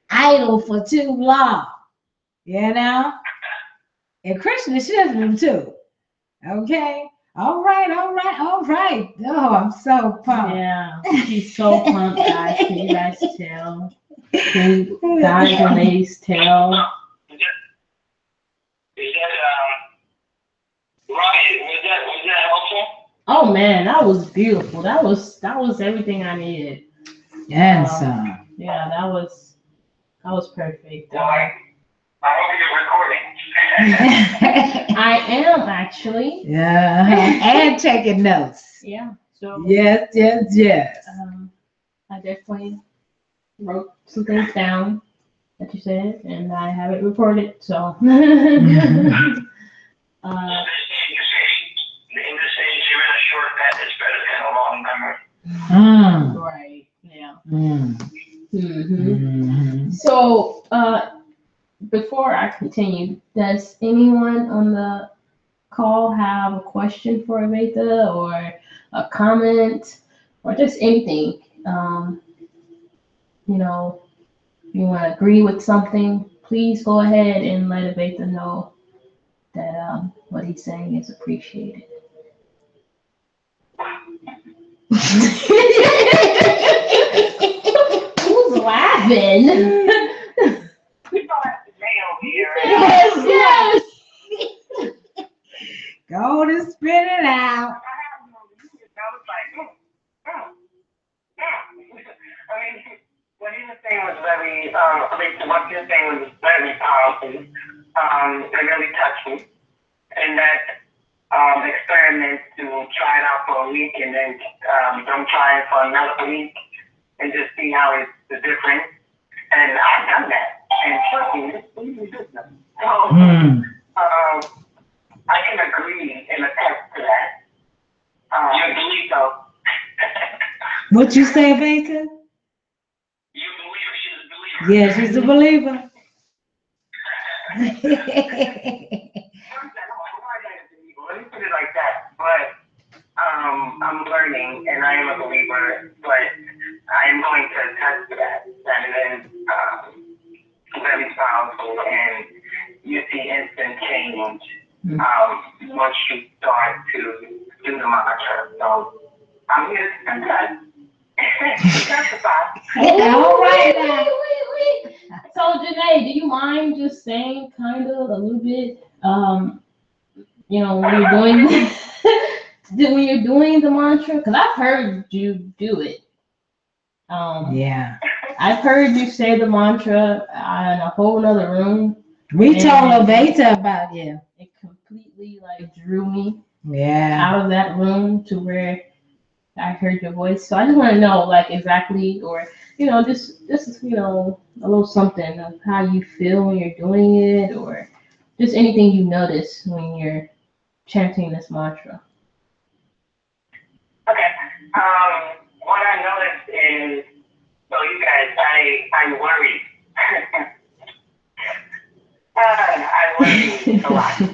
idle for too long, And Krishna shifted them too. Okay. All right. Oh, I'm so pumped. Yeah, he's so pumped, guys. Can you guys tell? Guys and ladies tell. Is that Ronnie? Was that helpful? Oh man, that was beautiful. That was everything I needed. And some. Yeah, that was perfect. Well, I hope you're recording. I am actually. Yeah, and taking notes. Yeah. So. Yes. I definitely wrote some things down that you said, and I have it recorded. So. In this age, even a shortcut is better than a long memory. Right. Yeah. Mm-hmm. So, before I continue, does anyone on the call have a question for Advaita or a comment or just anything? If you want to agree with something, please go ahead and let Advaita know that what he's saying is appreciated. Who's laughing? Yes. Go and spit it out. What he was saying was very, what he was saying was very powerful. It really touched me. And that experiment to try it out for a week and then don't try it for another week and just see how it's the difference. And I've done that. And trust me, it's easy business. So I can agree and attest to that. You believe so. What you say, Baker? You believe she's a believer. Yeah, she's a believer. Let me put it like that. But I'm learning and I am a believer, but I am going to attest to that. That it is very powerful and you see instant change once you start to do the mantra. So I'm done. That's the thought. All right now. Wait. So, Janae, do you mind just saying kind of a little bit, when you're doing when you're doing the mantra? Because I've heard you do it. Yeah. I've heard you say the mantra in a whole other room. We told Advaita about you. It completely drew me Yeah. out of that room to where I heard your voice. So I just want to know exactly, or just a little something of how you feel when you're doing it, or just anything you notice when you're chanting this mantra. Okay. What I noticed is, so you guys, I worry. I worry a lot. So,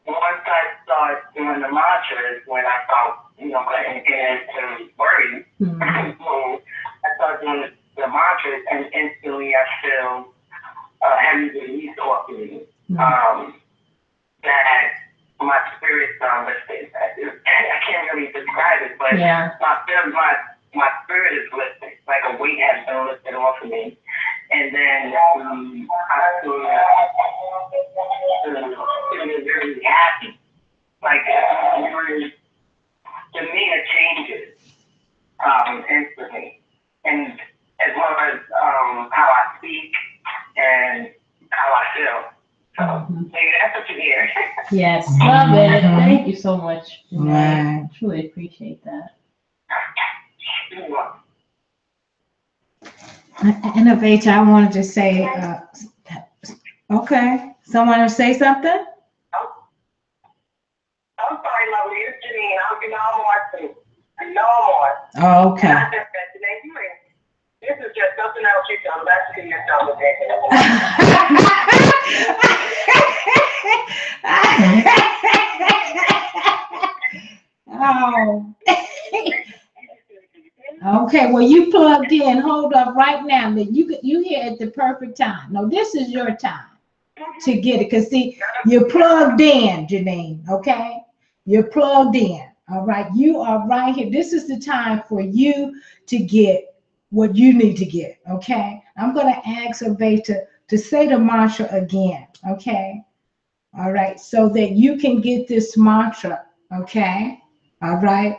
once I start doing the mantras, when I start, getting into worry, I start doing the mantras, and instantly I feel heavy release off me. That my spirits are lifted. I can't really describe it, but my spirit is lifted. Like a weight has been lifted off of me. And then I feel very happy. Like demeanor changes instantly. And as well as how I speak and how I feel. So that's what you hear. Yes, love it. Thank you so much. Right. I truly appreciate that. You're welcome. Advaita, I wanted to say, okay, someone will say something? I'm sorry, lovely. It's Janine. I'm no more too. No more. Oh, okay. And I just said today, this is just something else you come back to yourself Oh. Okay, well, you plugged in. Hold up right now. You here at the perfect time. No, this is your time to get it. Because, see, you're plugged in, Janine, okay? You're plugged in, all right? You are right here. This is the time for you to get what you need to get, okay? I'm going to ask Advaita to say the mantra again, okay? All right, so that you can get this mantra, okay? All right?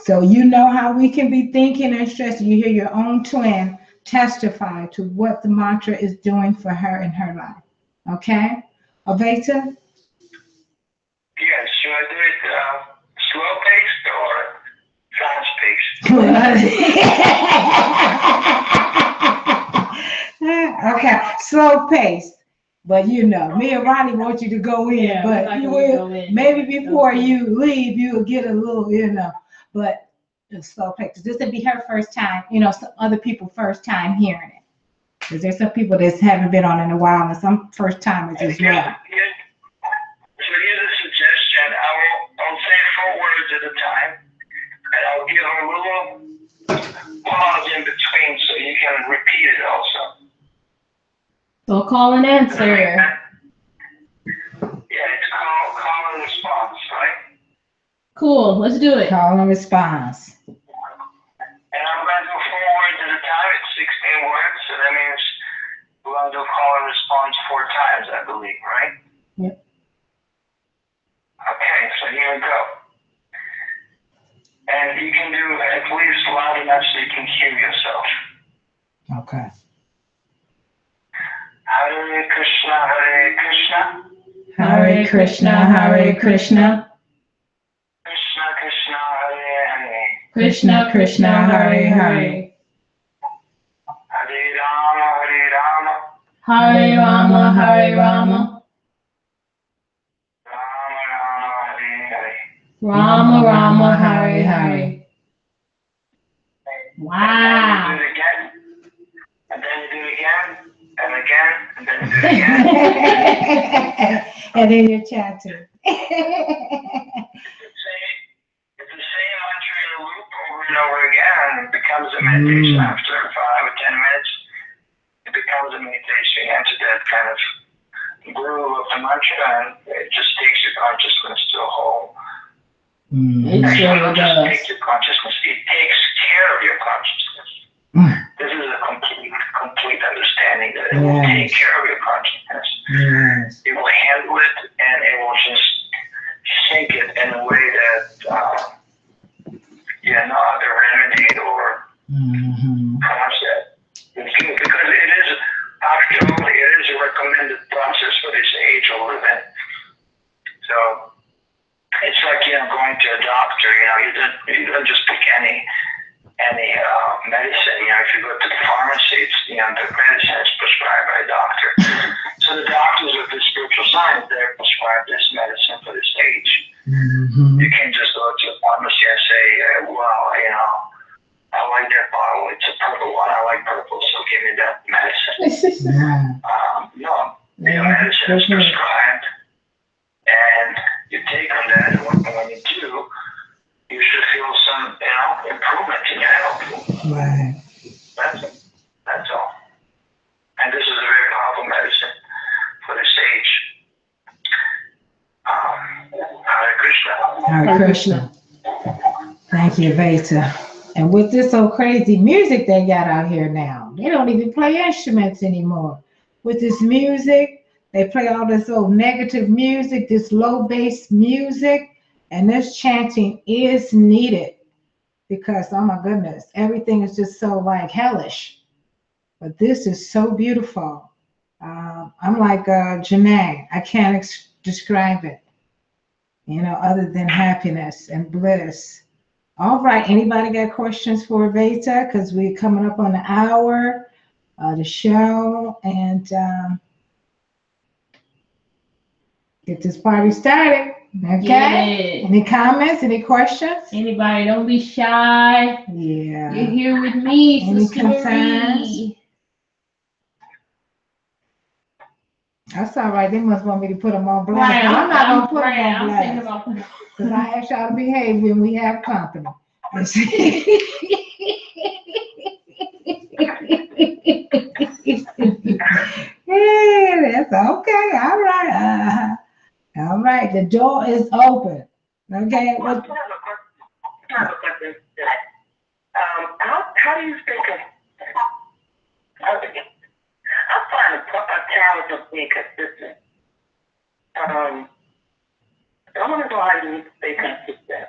So you know how we can be thinking and stressing. You hear your own twin testify to what the mantra is doing for her in her life. Okay? Advaita? Yes, should I do it slow paced or fast paced? Okay, slow paced. But me and Ronnie want you to go in, but you will maybe before you leave, you'll get a little, but slow pace. This would be her first time, some other people first time hearing it. Because there's some people that haven't been on in a while and some first timers as well. So here's a suggestion. I'll say 4 words at a time, and I'll give a little pause in between so you can repeat it also. So call and answer. Yeah, it's call and response, right? Cool, let's do it. Call and response. And I'm going to do 4 words at a time. It's 16 words, so that means we're going to do call and response 4 times, I believe, right? Yep. Okay, so here we go. And you can do at least loud enough so you can hear yourself. Okay. Hare Krishna, Hare Krishna. Hare Krishna, Hare Krishna. Krishna Krishna, Hare Hare. Krishna Krishna, Hare Hare. Hare Rama, Hare Rama. Hare Rama, Hare Rama. Rama Rama, Hare Hare. Rama Rama, Hare Hare. Wow. And then you do it again. And then you do it again. And again. And then you do it again. And then you're chanting. It's the same mantra in a loop over and over again, and it becomes a meditation after 5 or 10 minutes. It becomes a meditation into that kind of groove of the mantra, and it just takes your consciousness to a whole It It sure doesn't just does. take your consciousness, it takes care of your consciousness. This is a complete understanding that it will take care of your consciousness. Yes. It will handle it, and it will just sink it in a way that no other remedy or process. Because it is, after all, it is a recommended process for this age we live in. So it's like going to a doctor. You don't just pick any medicine. If you go to the pharmacy, it's the medicine is prescribed by a doctor. So the doctors of the spiritual science, they're prescribed this medicine for this age. You can't just go to a pharmacy and say, I like that bottle. It's a purple one. I like purple, so give me that medicine. No, medicine is prescribed, and you take on that. And when you do, you should feel some, improvement in your health. Right. That's all. And this is a very powerful medicine for this age. Hare Krishna. Hare Krishna. Thank you, Advaita. And with this so crazy music they got out here now, they don't even play instruments anymore. With this music, they play all this old negative music, this low bass music, and this chanting is needed because, oh my goodness, everything is just so like hellish. But this is so beautiful. I'm like Janae. I can't describe it, other than happiness and bliss. All right, anybody got questions for Advaita? Because we're coming up on the hour of the show, and get this party started. Okay? Yeah. Any comments? Any questions? Anybody, don't be shy. Yeah. You're here with me, Any Sister concerns? Marie. That's all right. They must want me to put them on blast. Right, I'm not going to put them on I'm thinking blast. about putting Because I ask y'all to behave when we have company. Yeah, that's okay. All right. All right. The door is open. Okay. I have a question. How do you think of? I find a challenge of being consistent. I want to know how you stay consistent.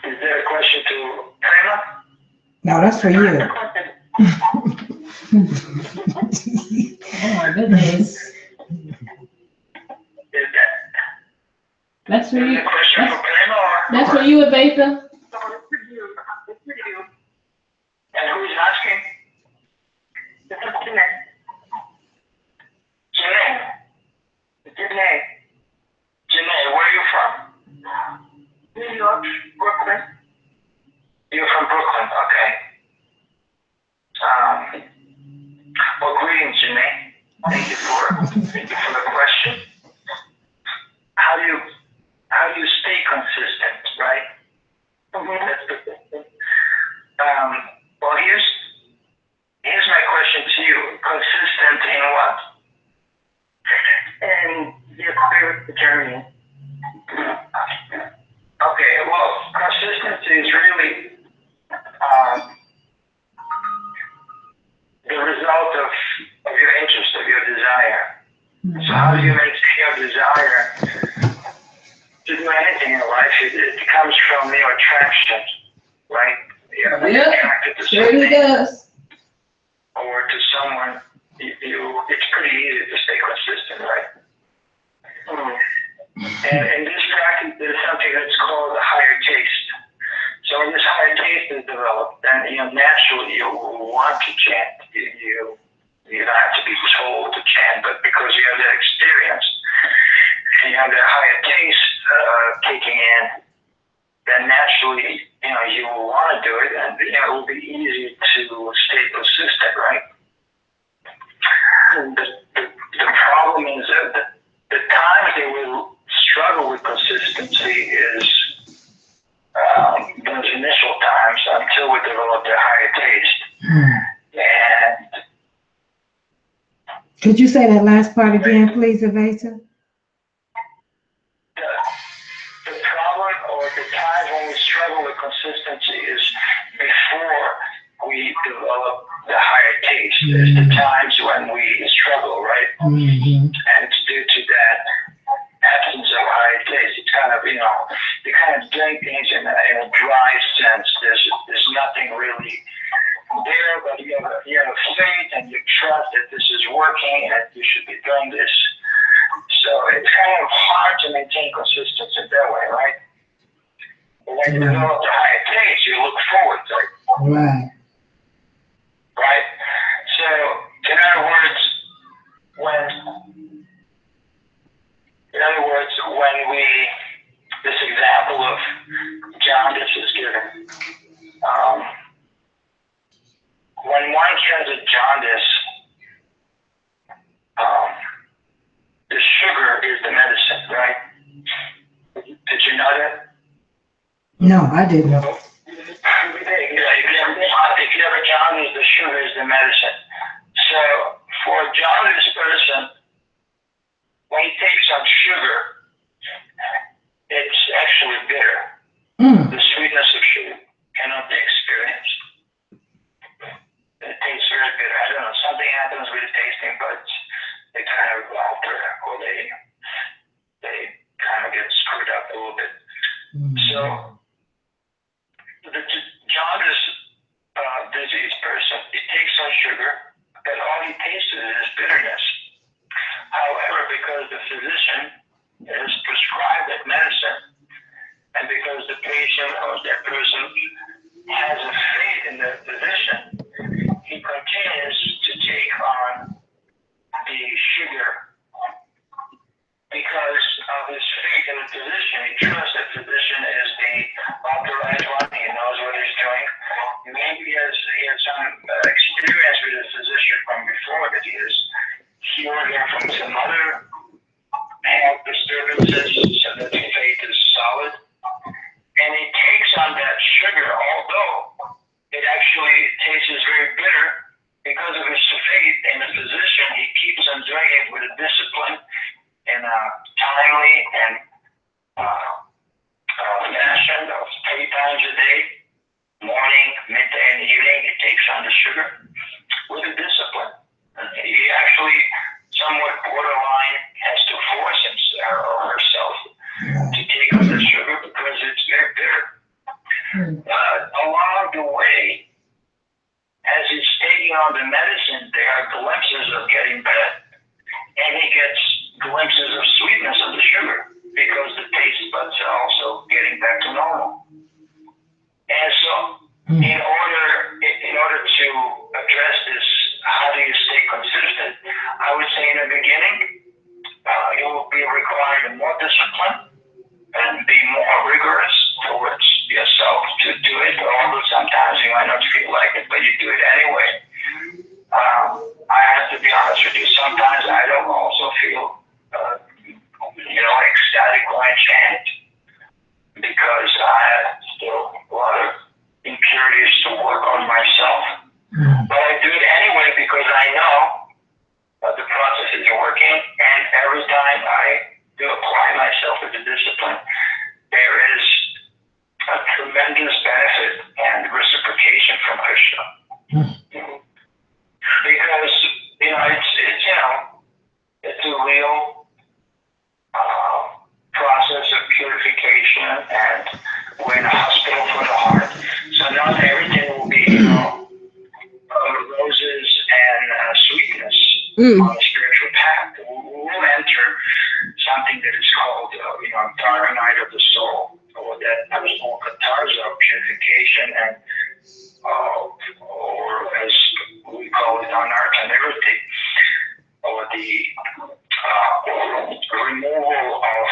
Is there a question to Prema? No, that's for you. Oh my goodness. That's for you. Is the question for Prema or? That's for you, Advaita. No, it's for you. It's for you. And who's asking? This is Janae. Janae, where are you from? New York, Brooklyn. You're from Brooklyn, okay. Well, greetings, Janae. Thank you for the question. How do you stay consistent, right? That's the question. Well, here's my question to you. Consistent in what? In your spirit journey. Okay, well, consistency is really the result of your interest, of your desire. So how do you maintain your desire to do anything in life? It comes from your attraction, right? You're attracted to something. Sure does. Or to someone, it's pretty easy to stay consistent, right? And in this practice, there's something that's called a higher taste. So when this higher taste is developed, then naturally you will want to chant. You don't have to be told to chant, but because you have that experience and you have that higher taste kicking in, then naturally you will want to do it, and it will be easy to stay consistent, right? The problem is that the times they will struggle with consistency is those initial times until we develop the higher taste. And could you say that last part again, please, Advaita? or the times when we struggle with consistency is before we develop the higher taste. It's the times when we struggle, right? And it's due to that absence of higher taste. It's kind of, you kind of doing things in a dry sense. There's nothing really there, but you have faith and you trust that this is working and you should be doing this. So it's kind of hard to maintain consistency that way, right? But when you develop the higher taste, you look forward to it. Right? So, in other words, when this example of jaundice is given, when one has a jaundice, the sugar is the medicine, right? Did you know that? No, I didn't. If you have a jaundice, the sugar is the medicine. So for a jaundice person, when he takes some sugar, it's actually bitter. The sweetness of sugar cannot be experienced. It tastes very bitter. I don't know, something happens with the tasting buds. They kind of alter, or they kind of get screwed up a little bit. So the jaundice disease person, he takes some sugar, but all he tastes is bitterness. However, because the physician has prescribed that medicine, and because the patient or that person has a faith in the physician, he continues to take on the sugar because of his faith in the physician. He trusts that physician is the authorized one. He knows what he's doing. Maybe he has some experience with the physician from before, that he has healed him from some other health disturbances, so that the faith is solid. And he takes on that sugar, although it actually tastes very bitter, because of his faith in the physician. He keeps on doing it with a discipline in a timely and fashion of 3 times a day, morning, midday, and evening. He takes on the sugar with a discipline. He actually, somewhat borderline, has to force himself or herself to take on the sugar because it's very bitter. Along the way, as he's taking on the medicine, there are glimpses of getting better, and he gets glimpses of sweetness of the sugar because the taste buds are also getting back to normal. And so, in order to address this, how do you stay consistent? I would say in the beginning, you will be required more discipline and be more rigorous towards yourself to do it, although sometimes you might not feel like it, but you do it anyway. I have to be honest with you, sometimes I don't also feel, ecstatic when I chant, because I have still a lot of impurities to work on myself. But I do it anyway because I know the process is working, and every time I do apply myself with the discipline, there is a tremendous benefit and reciprocation from Krishna. Because, it's a real process of purification, and we're in a hospital for the heart. So not everything will be, roses and sweetness on the spiritual path. We'll enter something that is called, dark night of the soul, or that personal katarza, purification, and or as we call it, anartha nivritti, or the removal of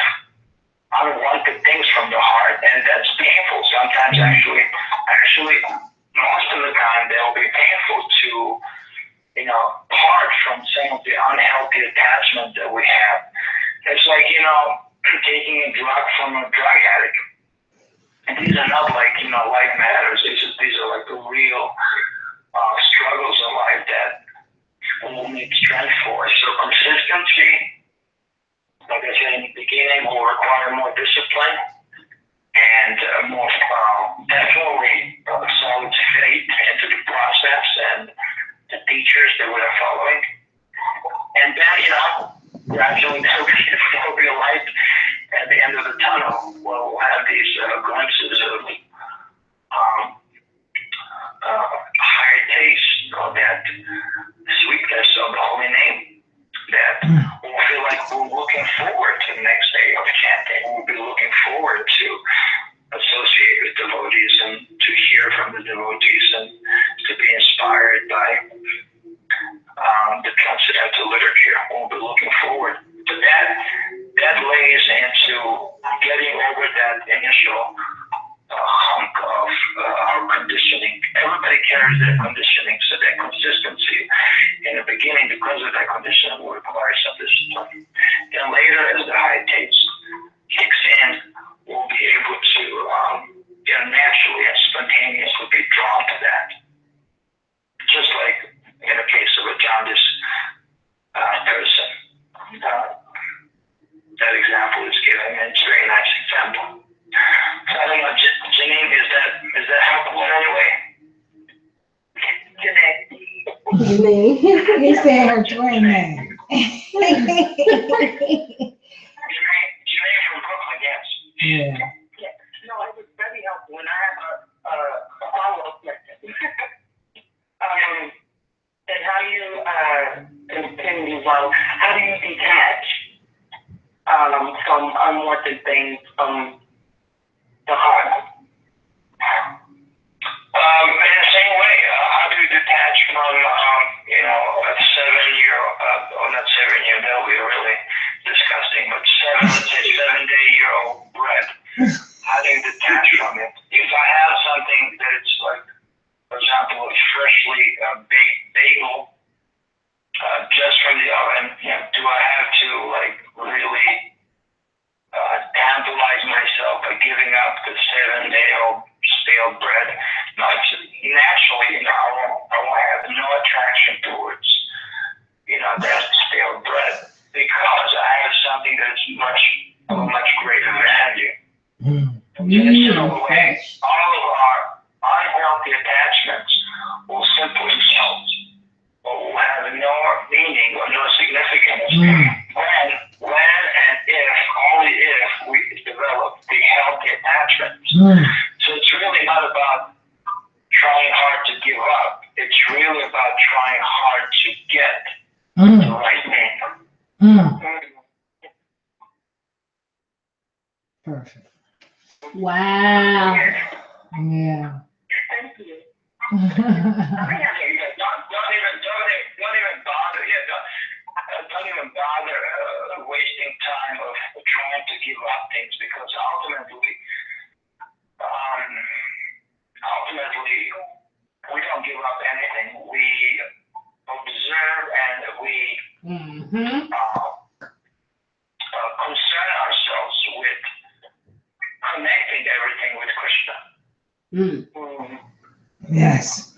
unwanted things from the heart, and that's painful. Sometimes, actually, most of the time, they'll be painful to, part from some of the unhealthy attachment that we have. It's like, taking a drug from a drug addict. And these are not like, light matters. These are like the real struggles in life that we'll need strength for. So consistency, like I said in the beginning, will require more discipline glimpses of higher taste of that sweetness of the holy name, that we'll feel like we're looking forward to the next day of chanting. We'll be looking forward to associate with devotees and to hear from the devotees and to be inspired by the transcendental literature. We'll be looking forward. But that lays into getting over that initial hunk of our conditioning. Everybody carries their conditioning, so that consistency in the beginning, because of that conditioning, will require some discipline. Then later, as the high taste kicks in, we'll be able to naturally and spontaneously be drawn to that. Just like in the case of a jaundice person. That example is given, and it's a very nice example. So I don't know, Janine, is that helpful in any way? Janine. He said her twin name. Janine from Brooklyn, yes. Yeah. No, it was very helpful. And I have a follow-up question. And how do you continue, how do you detach from unwanted things from the heart? In the same way, how do you detach from, a 7-year-old, not 7-year, that would be really disgusting, but 7-day-old bread? How do you detach from it? If I have something that's like, for example, a freshly baked bagel, just from the oven, do I have to really tantalize myself by giving up the 7-day-old stale bread? No, it's naturally, I will have no attraction towards, that stale bread, because I have something that's much greater value. In a similar way, all of our unhealthy attachments will simply melt, or will have no meaning or no significance when and if, only if, we develop the healthy attachments. So it's really not about trying hard to give up. It's really about trying hard to get the right thing. Perfect. Wow. Yeah. Thank you. Don't even bother. Don't even bother wasting time of trying to give up things, because ultimately, we don't give up anything. We observe and we concern ourselves with connecting everything with Krishna. Yes.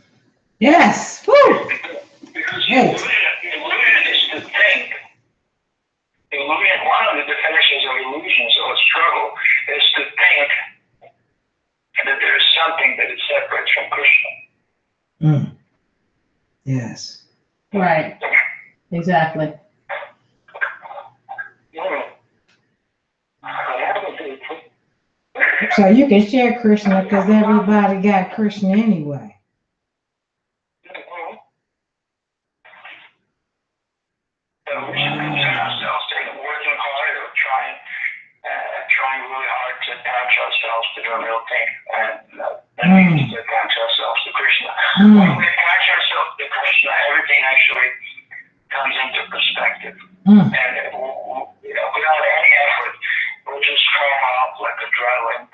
Yes. Woo. Because illusion is to think. Illusion, one of the definitions of illusions or struggle is to think that there is something that is separate from Krishna. Yes. Right. Exactly. So you can share Krishna, because everybody got Krishna anyway. So we should concern ourselves in working hard or trying really hard to attach ourselves to the real thing. And that means to attach ourselves to Krishna. When we attach ourselves to Krishna, everything actually comes into perspective. And without any effort, we'll just fall off like a dry limb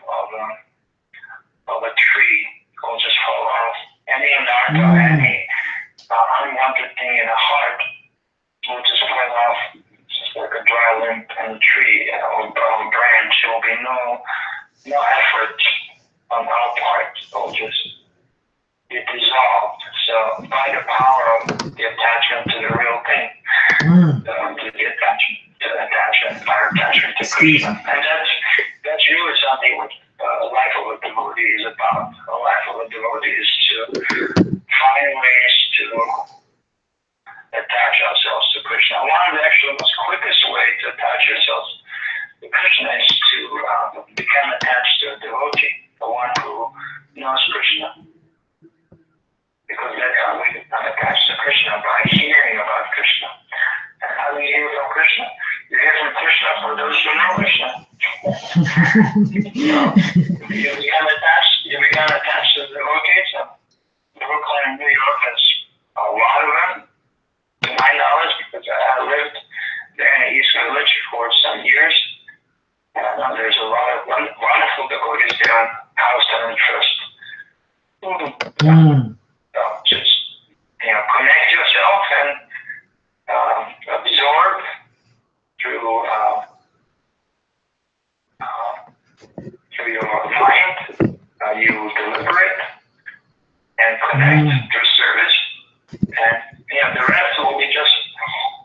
of a tree. We'll just fall off. Any anartha, any unwanted thing in the heart will just fall off just like a dry limb in a tree or a branch. There will be no effort on our part. It will just be dissolved. So by the power of the attachment to the real thing, to the attachment, our attachment to Krishna. And that's really something what a life of a devotee is about. A life of a devotee is to find ways to attach ourselves to Krishna. One of the actually most quickest ways to attach yourselves Krishna is to become attached to a devotee, the one who knows Krishna. Because that's how we become attached to Krishna, by hearing about Krishna. And how do you hear from Krishna? You hear from Krishna for those who know Krishna. So, you become attached to the devotees. Brooklyn, New York has a lot of them, to my knowledge, because I lived there in the East Village for some years. And I know there's a lot of wonderful devotees there on House and Trust. So just, connect yourself and absorb through your mind. You deliberate and connect through service. And the rest will be just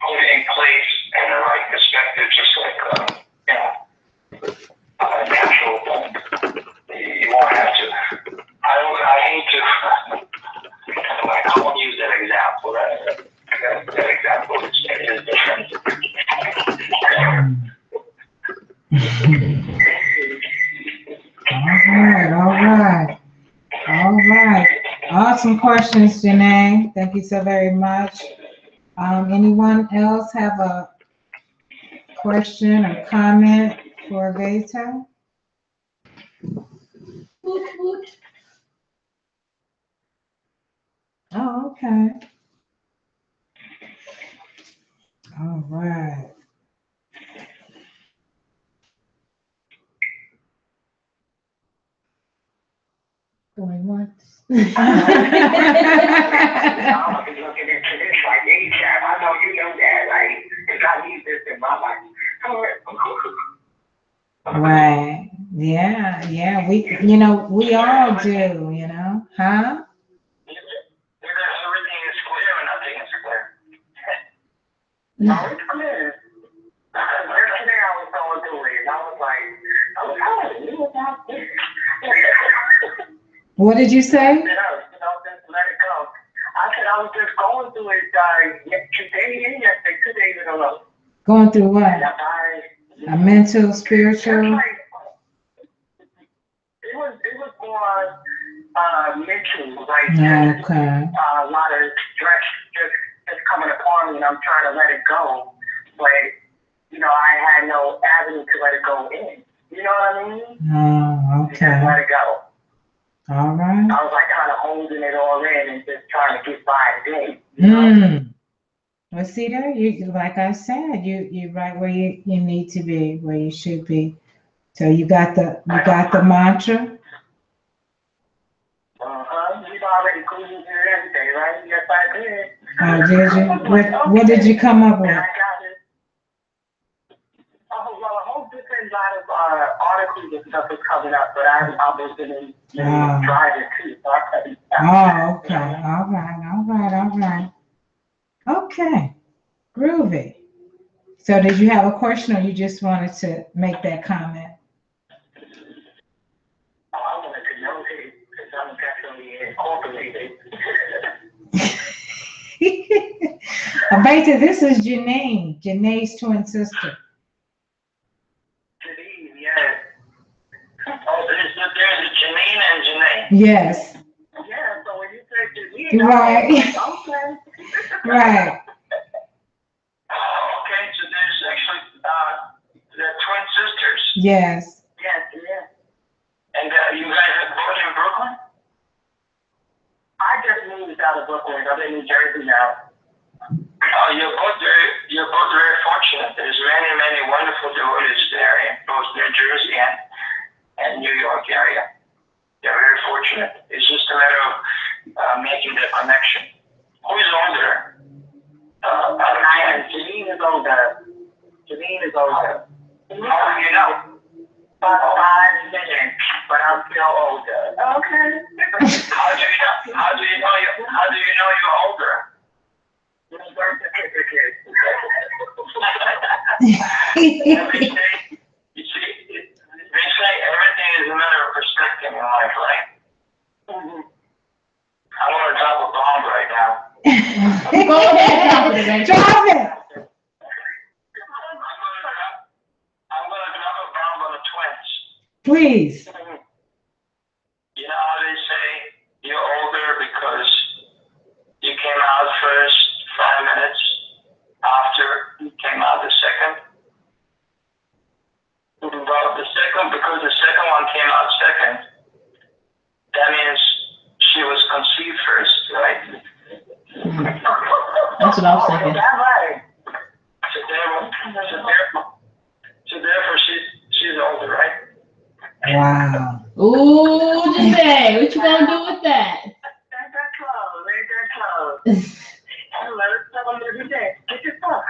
put in place in the right perspective, just like a natural thing. You won't have to. I hate to. I won't use that example. That example is different. All right. Awesome questions, Janae. Thank you so very much. Anyone else have a question or comment for Advaita? Oh, okay. All right. Going once. I'm looking into this like ASAP. I know you know that, right? Because I need this in my life. Right. Yeah. We all do, huh? Either everything is clear or nothing is clear. No, it's clear. Yesterday I was going through it, and I was like, how do you about this? What did you say? Just let it go. I said I was just going through it today and yesterday, 2 days in a row. Going through what? A mental, spiritual? It was more mental, like Okay. a lot of stress just coming upon me, and I'm trying to let it go. But I had no avenue to let it go in. You know what I mean? Oh, Just okay. let it go. All right. I was like kind of holding it all in and just trying to get by the day. Well, see there, you like I said, you're right where you need to be, where you should be. So you got the mantra. You've already Googled everything, right? Yes, I did. Oh, did you? What did you come up with? I got it. Oh, well, a whole different lot of articles and stuff is coming up, but I was in driving too, so I couldn't. Oh, okay. All right. Okay. Groovy. So did you have a question, or you just wanted to make that comment? I wanted to know it because I'm definitely incorporated. Advaita, this is Janae's twin sister. Janine, yes. Oh, there's a Janine and Janae. Yes. Yeah, so when you say Janine, right. Okay. Right. Oh, okay, so there's actually they're twin sisters. Yes. Yes. And you guys are both in Brooklyn? I just moved out of Brooklyn. I'm in New Jersey now. Oh, you're both very fortunate. There's many wonderful devotees there in both New Jersey and New York area. They're very fortunate. It's just a matter of making the connection. Who is older? Janine is older. How do you know? About 5 minutes, but I'm still older. Okay. How do you know you're older? Your birth certificate. You see, they say everything is a matter of perspective in life, right? Mm-hmm. I want to drop a bomb right now. Go ahead, drop it. Drop it. I'm gonna Please. You know how they say you're older because you came out first 5 minutes after you came out the second? Well, because the second one came out second, that means she was conceived first, right? That's what I was thinking. That's right. So therefore she's older, right? Wow. Ooh, Janae, what you gonna do with that? Ain't that close? Ain't that close? Let's tell them every day. Get your stuff.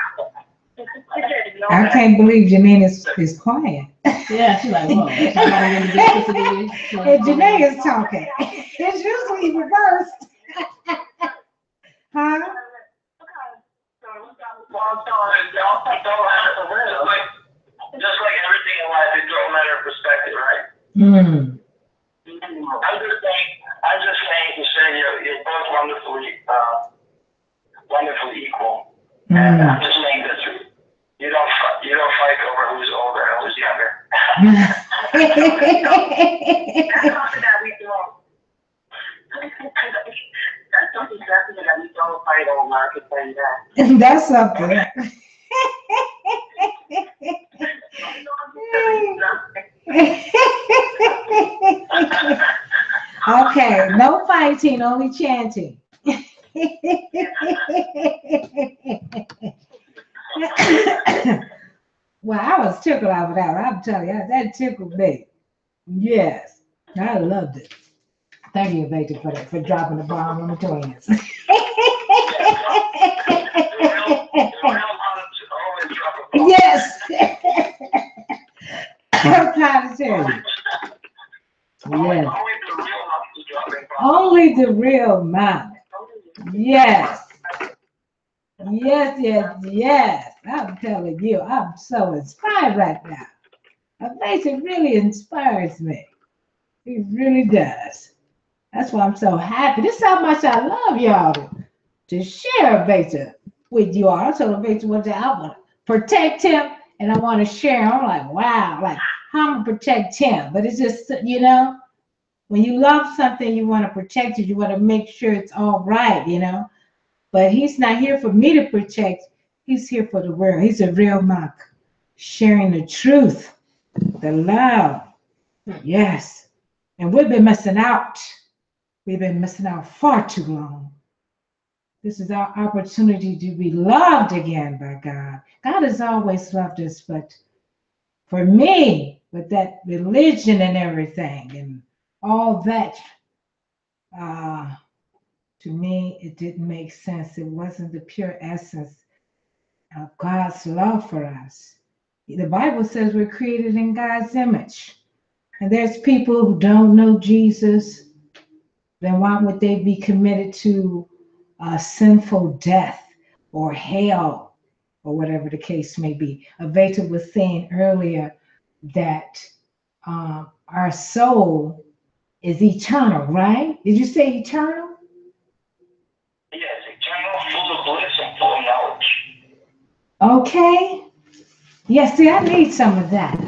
I can't believe Janine is quiet. Yeah, she's like, whoa. She's not gonna get the And Janae is talking. It's usually reversed. Huh? Just like everything in life, it's all a matter of perspective, right? Mm. I'm just saying to say you're both wonderfully equal. And I'm just saying the truth. You don't fight over who's older and who's younger. That's something that we don't. That's something definitely that we don't fight over. I can tell you that. That's something. Okay, no fighting, only chanting. Well, I was tickled over that one. I'm telling you, that tickled me. Yes, I loved it. Thank you, Victor, for dropping the bomb on the twins. Yes. I'm trying to tell you. Yes. Only the real man. Yes. Yes. I'm telling you, I'm so inspired right now. Amazing really inspires me. He really does. That's why I'm so happy. This is how much I love y'all to share Vita with you all. I told Vita one day I want to protect him and I want to share. I'm like, wow, like how I'm gonna protect him. But it's just, when you love something, you want to protect it. You want to make sure it's all right, But he's not here for me to protect. He's here for the world. He's a real monk, sharing the truth, the love. Yes. And we've been missing out. We've been missing out far too long. This is our opportunity to be loved again by God. God has always loved us, but for me, with that religion and everything and all that, to me, it didn't make sense. It wasn't the pure essence of God's love for us. The Bible says we're created in God's image. And there's people who don't know Jesus. Then why would they be committed to a sinful death or hell or whatever the case may be? Aveta was saying earlier that our soul is eternal, right? Did you say eternal? Yes, eternal, full of bliss and full of knowledge. Okay. Yeah, see, I need some of that.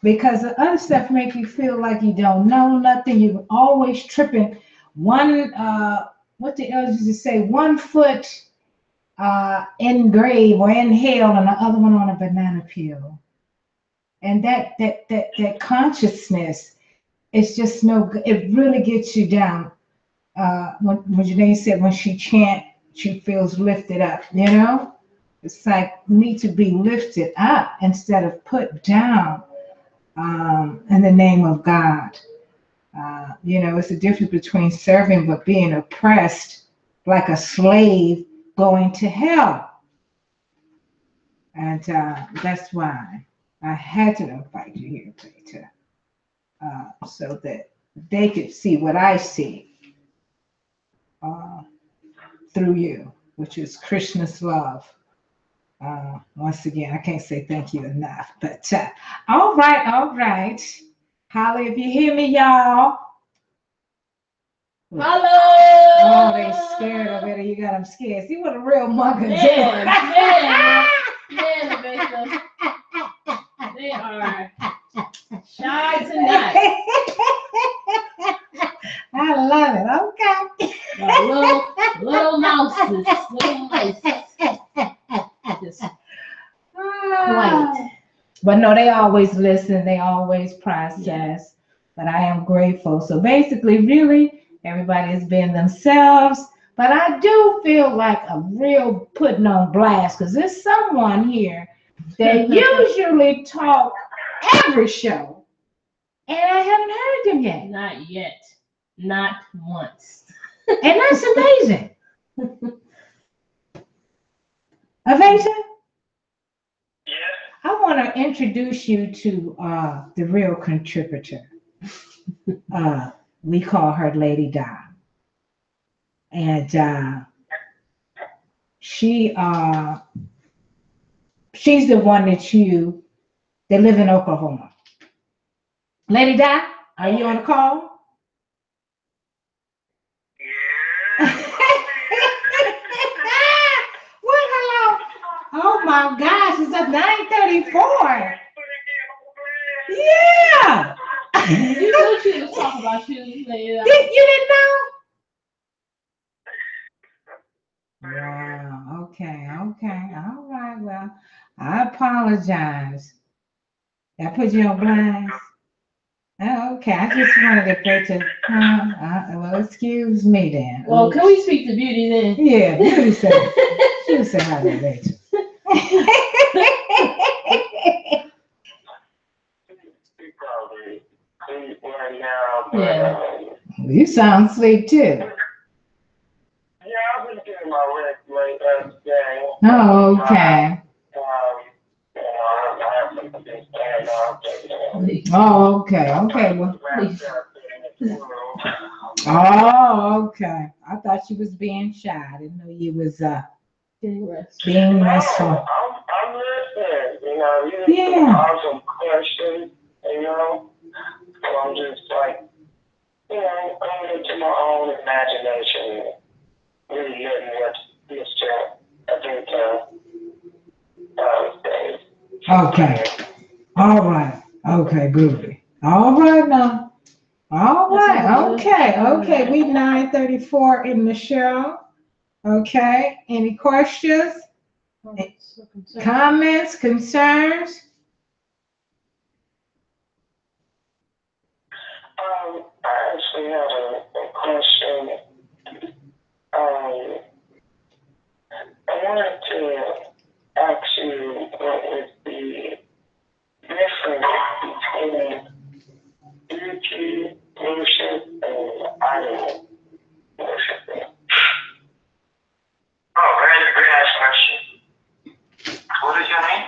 Because the other stuff make you feel like you don't know nothing. You're always tripping. What the elders used to say, 1 foot in grave or in hell and the other one on a banana peel. And that consciousness is just no good. It really gets you down. When Janae said when she chant, she feels lifted up, It's like need to be lifted up instead of put down. In the name of God. It's a difference between serving but being oppressed like a slave going to hell. And that's why I had to invite you here, Peter, so that they could see what I see through you, which is Krishna's love. Once again, I can't say thank you enough, but all right. Holly, if you hear me, y'all. Hello. Oh, they scared of it. You got them scared. See what a real monk is. Man, they are. Shy tonight. I love it. Okay. Little mouses. Little mice. Just quiet. But no, they always listen. They always process. But I am grateful. So basically, really, everybody has been themselves. But I do feel like a real putting on blast because there's someone here that usually talk every show, and I haven't heard them yet. Not yet. Not once. And that's amazing. Advaita? Yes. I want to introduce you to the real contributor. We call her Lady Di. And she's the one that live in Oklahoma. Lady Di, are you on the call? Yeah. What, hello? Oh my gosh, it's at 9:34. Yeah. You knew she was talking about you. You didn't know? Wow. Okay. All right. Well, I apologize. I put you on blast. Oh, okay. I just wanted to go to. Well, excuse me then. Well, can we speak to Beauty then? Yeah, Beauty said. She said hi to Rachel. She probably sleep right now, but Yeah. You sound sweet too. yeah, I've been getting my rest late today. Oh, okay. You know, I have some things planned out. Oh, okay. Well. Oh, okay. I thought you was being shy. I didn't know you was being restful. I'm listening. You know, you Yeah. ask some questions. You know, so I'm just like, you know, going into my own imagination, really letting what Mr. Advaita says. Okay. All right. Okay, groovy. All right now. All right. Okay. We 9:34 in the show. Okay. Any questions? Comments? Concerns? I actually have a question. I wanted to ask you what is the difference between beauty worship and idol worshiping? Oh, very nice question. What is your name?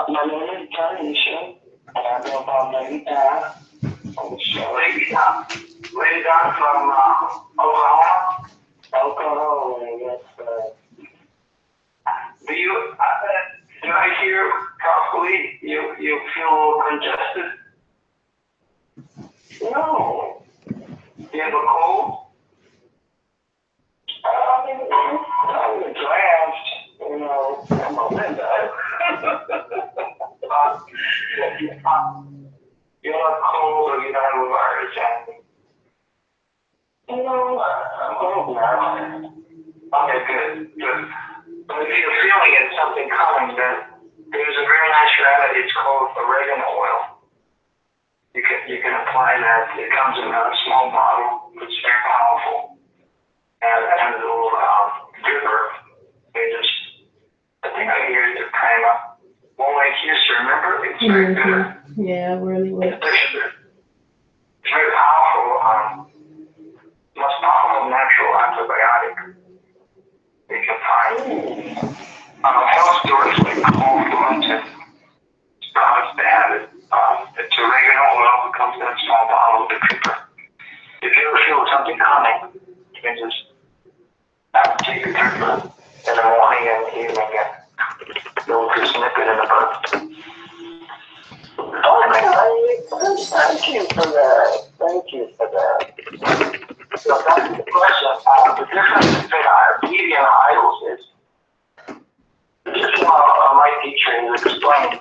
My name is Tanisha, and I go by Lady Di on the show. Lady Di from Oklahoma? Oklahoma, yes, sir. Do I hear properly? You feel a little congested? No. You have a cold? I'm in the draft, you know, I'm a window. You're not cold or you don't have a virus, Andy? No, I'm cold now. Okay, good. But if you're feeling it, something coming, then there's a very nice remedy. It's called oregano oil. You can apply that. It comes in a small bottle. It's very powerful. And a little dripper. I think I hear the primer. Won't make use, remember? It's very good. Yeah, really was. It's very powerful, most powerful natural antibiotic you can find. Health stores like Whole Foods and products they have it. It's oregano oil. It comes in a small bottle with a dripper. If you ever feel something coming, you can just take a dripper in the morning and evening and you'll just nip it in the bud. Thank you for that. So that's the question. The difference between beauty and idols is, this is what my teacher has explained.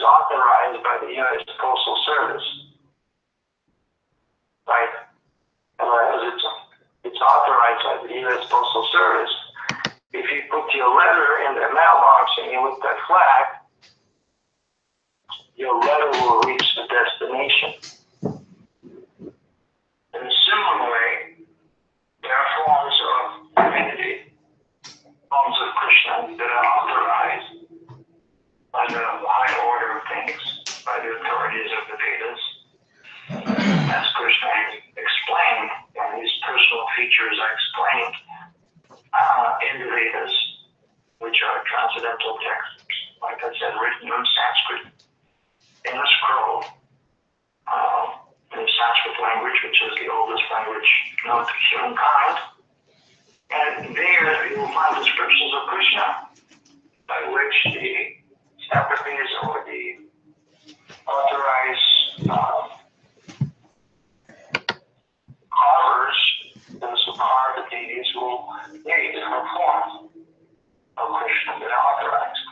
is authorized by the U.S. Postal Service. Right? Whereas it's authorized by the U.S. Postal Service. If you put your letter in the mailbox and you hit that flag, your letter will reach the destination. In a similar way, there are forms of divinity, forms of Krishna that are authorized by the high order of things, by the authorities of the Vedas. As Krishna has explained, and these personal features are explained in the Vedas, which are transcendental texts, like I said, written in Sanskrit, in a scroll, in the Sanskrit language, which is the oldest language known to humankind. And there you will find descriptions of Krishna, by which the satrapas or the authorized carvers, those who carve the deities, will make different forms of Krishna that are authorized.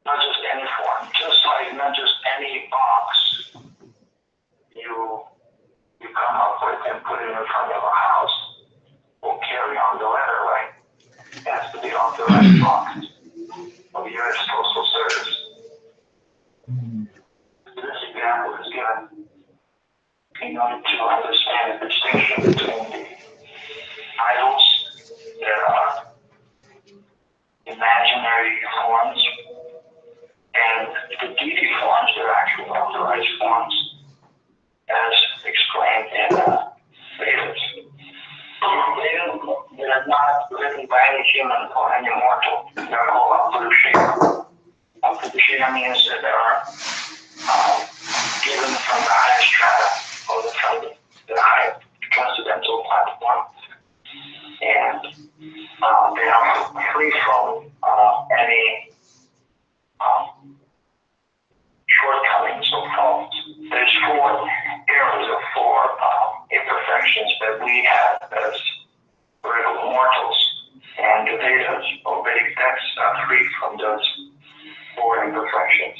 Not just any form, just like not just any box you come up with and put it in front of a house will carry on the letter, right? It has to be authorized box of the U.S. Postal Service. This example is given in order to understand the distinction between the idols that are imaginary forms and the deity forms that are actual authorized forms, as explained in Vedas. Vedas that are not written by any human or any mortal. They're called Apurusha. Apurusha means that they are given from the highest strata, or from the high transcendental platform, and they are free from any shortcomings or faults. There's 4 areas of 4 imperfections that we have as regular mortals, and the Vedas or Vedic texts are free from those 4 imperfections.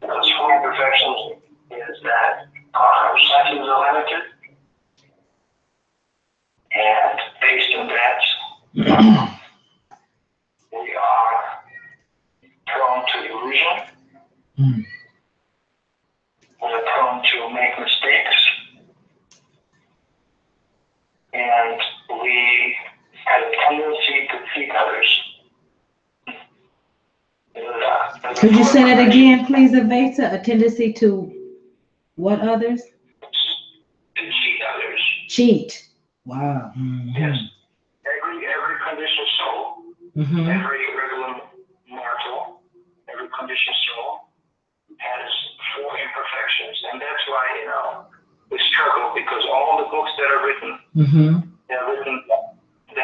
Those 4 imperfections is that our senses are limited, and based on that, we are prone to illusion. We are prone to make mistakes, and we have a tendency to seek others. Could you say that again, please, Advaita? A tendency to what others? To cheat others. Cheat. Wow. Yes. Every conditioned soul, every regular mortal, every conditioned soul has 4 imperfections, and that's why we struggle, because all the books that are written, they're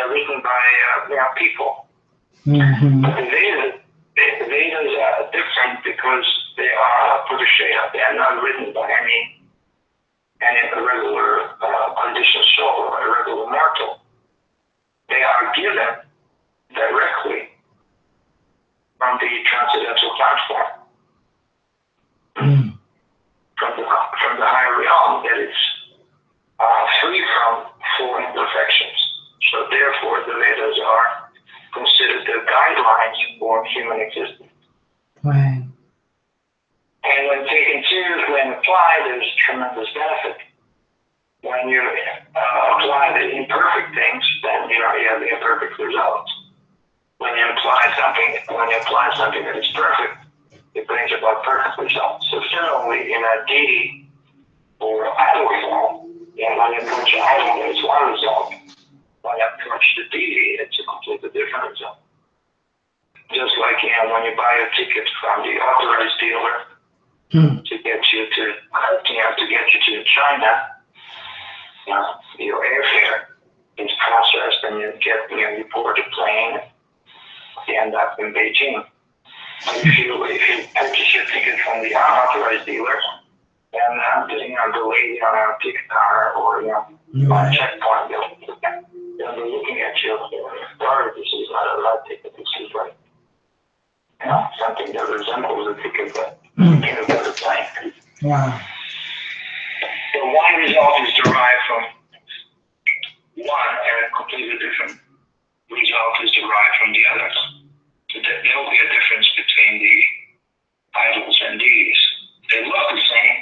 written by people. But the Vedas are different because they are Purusha. They are not written by any irregular conditioned soul or irregular mortal. They are given directly from the transcendental platform, from the higher realm that is free from 4 imperfections. So therefore, the Vedas are considered the guidelines for human existence. Right. And when taken seriously and applied, there's tremendous benefit. When you apply the imperfect things, then you have the imperfect results. When you apply something that is perfect, it brings about perfect results. So similarly, in a deity or idol form, when you approach an idol, there's one result. When you approach the deity, it's a completely different result. Just like when you buy a ticket from the authorized dealer to get you to China, your airfare is processed, and you board a plane, you end up in Beijing. But if you purchase your ticket from the unauthorized dealer, then the lady on a ticket counter or on a checkpoint, they'll be looking at you. Sorry, this is not a right ticket. This is right. something that resembles a ticket that became a better plane. Wow. So one result is derived from one, and a completely different result is derived from the others. So there will be a difference between the idols and deities. They look the same,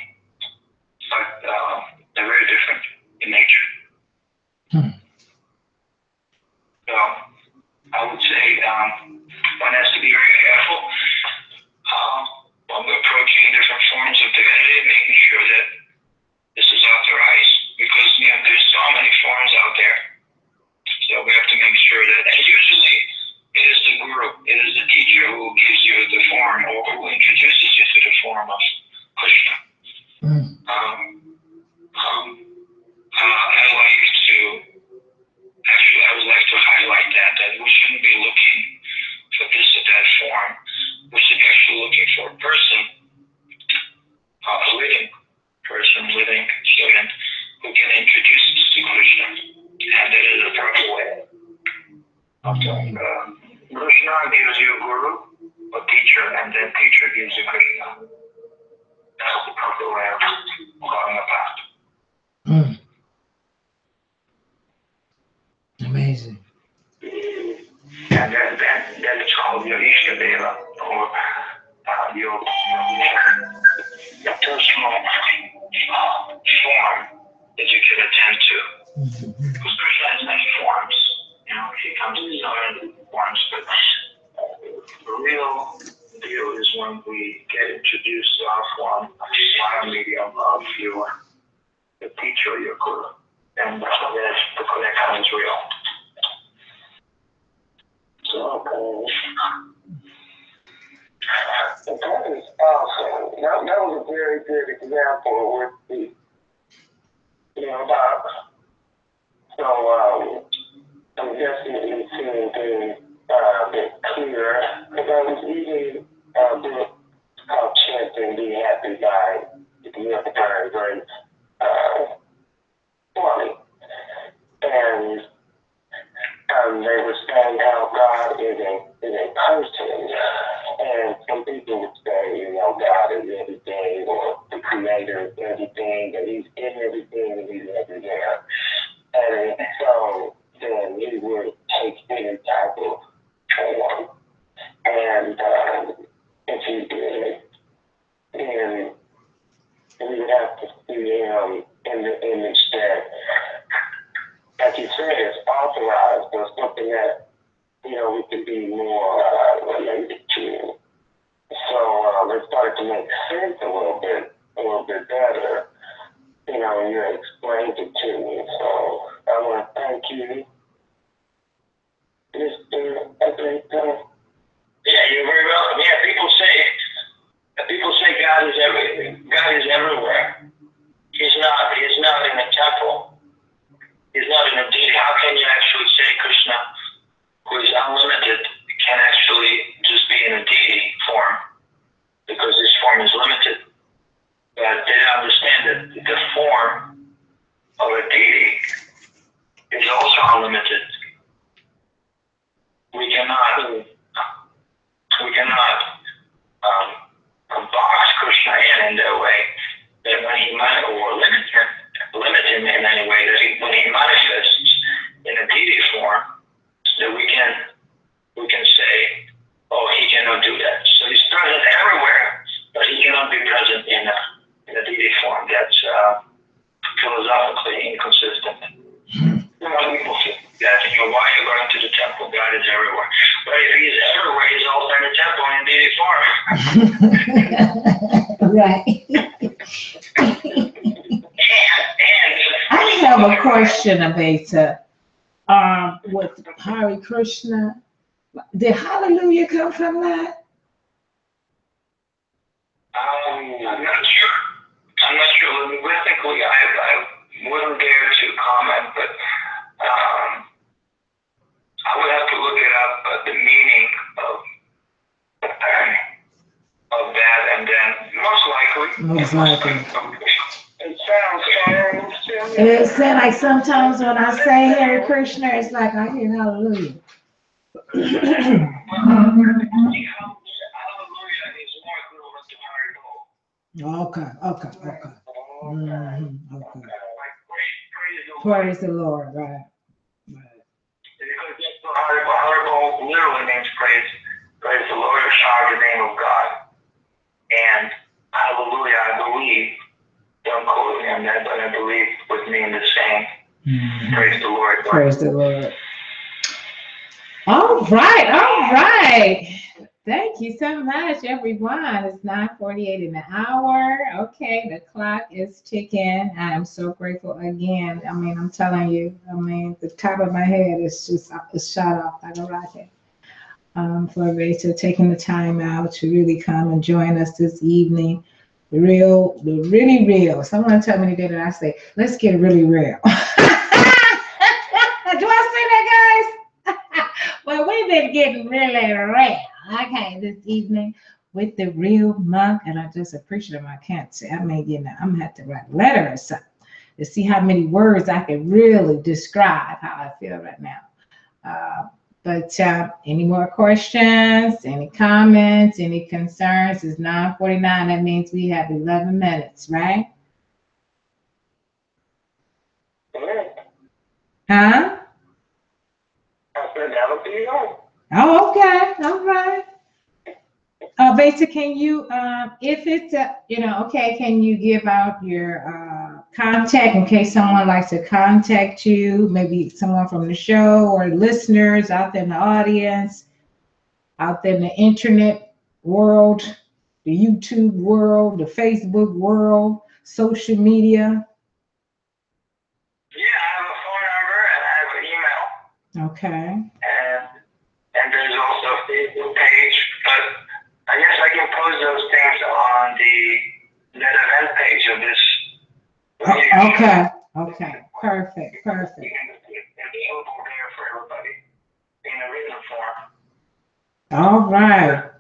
but they're very different in nature. So I would say one has to be very careful when we're approaching different forms of divinity, making sure that this is authorized, because there's so many forms out there. So we have to make sure that, and usually it is the guru, it is the teacher who gives you the form or who introduces you to the form of Krishna. I would like to highlight that we shouldn't be looking for this or that form. We should be actually looking for a person, a living person, living student, who can introduce us to Krishna, and that is the proper way. Krishna gives you a guru, a teacher, and then teacher gives you Krishna. That's the proper way of going about. Amazing. And then it's called your Ishtadeva, or your personal form that you can attend to. Because Krishna has many forms. He comes in so many forms, but the real deal is when we get introduced to our form via medium of the teacher, your guru. And that's when the connection is real. So, that is awesome. That was a very good example with the, about, so, I'm definitely seeing things a bit clearer, because I was reading a book called Chanting Be Happy by the very, very funny. And they were saying how God is a person, and some people would say, God is everything, or the Creator is everything, and He's in everything, and He's everywhere. And so then He would take any type of form, and if He did, then we would have to see Him in the image that, like you said, is authorized, or something that, we can be more related to. So it started to make sense a little bit better, when you explained it to me. So I want to thank you, Mr. Advaita. Yeah, you're very welcome. Yeah, people say God is everything. God is everywhere. He's not in a temple. He's not in a deity. How can you actually say Krishna, who is unlimited, can actually just be in a deity form? Because this form is limited. But they don't understand that the form of a deity is also unlimited. We cannot box Krishna in that way, that when he might, or limit him in any way, that when he manifests in a deity form, that we can say, oh, he cannot do that. So he's present everywhere, but he cannot be present in a deity form. That's philosophically inconsistent. People feel that, why are you going to the temple? God is everywhere. But if he's everywhere, he's also in the temple in deity form. Right. I have a question, Advaita. With Hare Krishna, did hallelujah come from that? I'm not sure. Linguistically, I wouldn't dare to comment, but I would have to look it up, the meaning of that, and then most likely. It sounds strange to me. It said like sometimes when I say Hare Krishna, it's like I hear hallelujah. I Okay, okay, okay. Mm-hmm. Okay. Like praise the Lord. Praise the Lord, right. Right. Because that's what Haribol literally means praise. Praise the Lord or shout the name of God. And hallelujah, I believe, don't quote me on that, but I believe would mean the same. Mm-hmm. Praise the Lord. Praise the Lord. All right, all right. Thank you so much, everyone. It's 9:48 in the hour. Okay, the clock is ticking. I am so grateful again. I mean, I'm telling you, the top of my head is just it's shot off. I don't like it. For Rachel taking the time out to really come and join us this evening. The really real. Someone tell me today that I say, let's get really real. Do I say that, guys? Well, we've been getting really real. Okay, this evening with the real Monk, and I just appreciate him. I can't say, I'm gonna have to write a letter or something to see how many words I can really describe how I feel right now. But any more questions, any comments, any concerns? It's 9:49. That means we have 11 minutes, right? Huh? I said that'll be all. Oh, okay. All right. Vesa, can you, if it's, okay, can you give out your contact in case someone likes to contact you, maybe someone from the show or listeners out there in the audience, out there in the internet world, the YouTube world, the Facebook world, social media? Yeah, I have a phone number and I have an email. Okay. And there's also a Facebook page, but I guess I can post those things on the net event page of this radio Okay. show. Okay. Perfect. Perfect. It's available there for everybody in a written form. All right.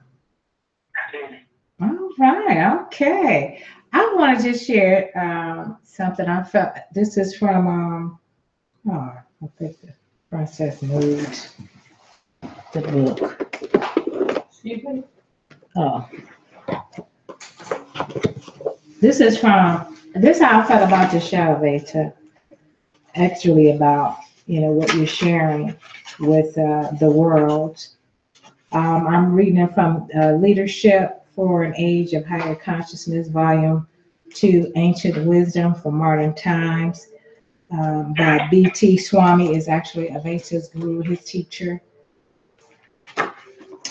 All right. Okay. I want to just share something I felt. This is from, I think the princess moved the book. Excuse me? Oh. This is how I felt about the show, Veta. Actually about, what you're sharing with the world. I'm reading it from Leadership for an Age of Higher Consciousness, Volume 2, Ancient Wisdom for Modern Times, by B.T. Swami, is actually Aveta's guru, his teacher.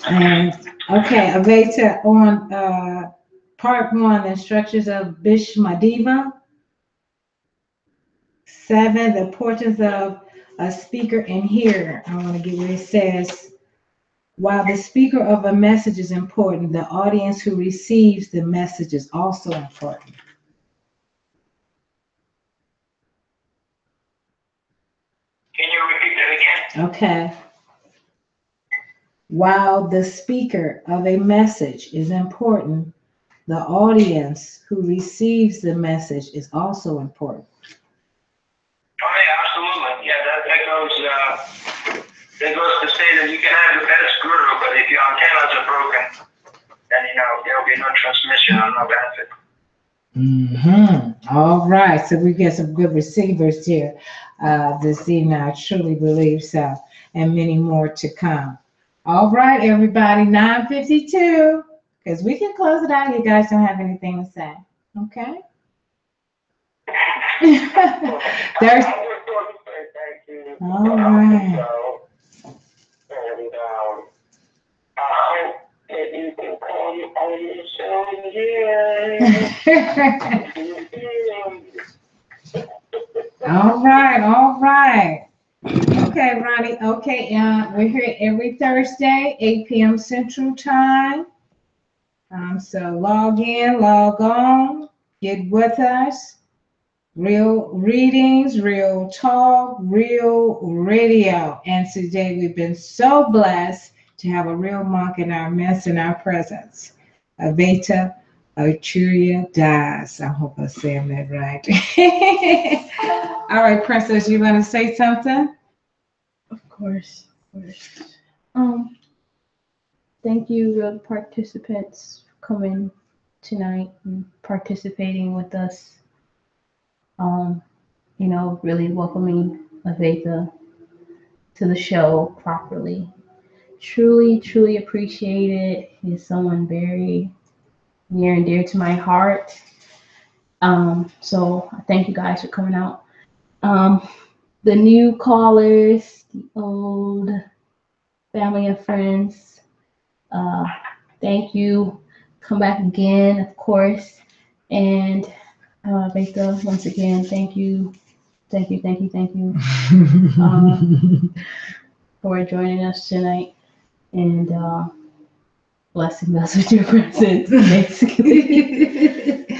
And, okay, Aveta, on part 1, the instructions of Bhishmadeva. 7, the importance of a speaker and hearer. I want to get where it says, while the speaker of a message is important, the audience who receives the message is also important. Can you repeat that again? Okay. While the speaker of a message is important, the audience who receives the message is also important. Oh yeah, absolutely. Yeah, that goes to say that you can have the best guru, but if your antennas are broken, then there'll be no transmission or no benefit. Mm-hmm. All right. So we get some good receivers here this evening. I truly believe so, and many more to come. All right, everybody. 9:52. Because we can close it out. You guys don't have anything to say, okay? There's. All right. And I hope that you can come on the show again. All right, all right. Okay, Ronnie. Okay, we're here every Thursday, 8 p.m. Central Time. So log in, log on, get with us. Real readings, real talk, real radio. And today we've been so blessed to have a real monk in our midst, in our presence. Advaita Acarya Das. I hope I'm saying that right. All right, Princess, you want to say something? Of course. Thank you, participants, for coming tonight and participating with us. Really welcoming Advaita to the show properly. Truly, truly appreciate it. He's someone very near and dear to my heart. So I thank you guys for coming out. The new callers, the old family and friends, thank you. Come back again, of course. And Advaita, once again, thank you. Thank you, thank you, thank you for joining us tonight and blessing us with your presence,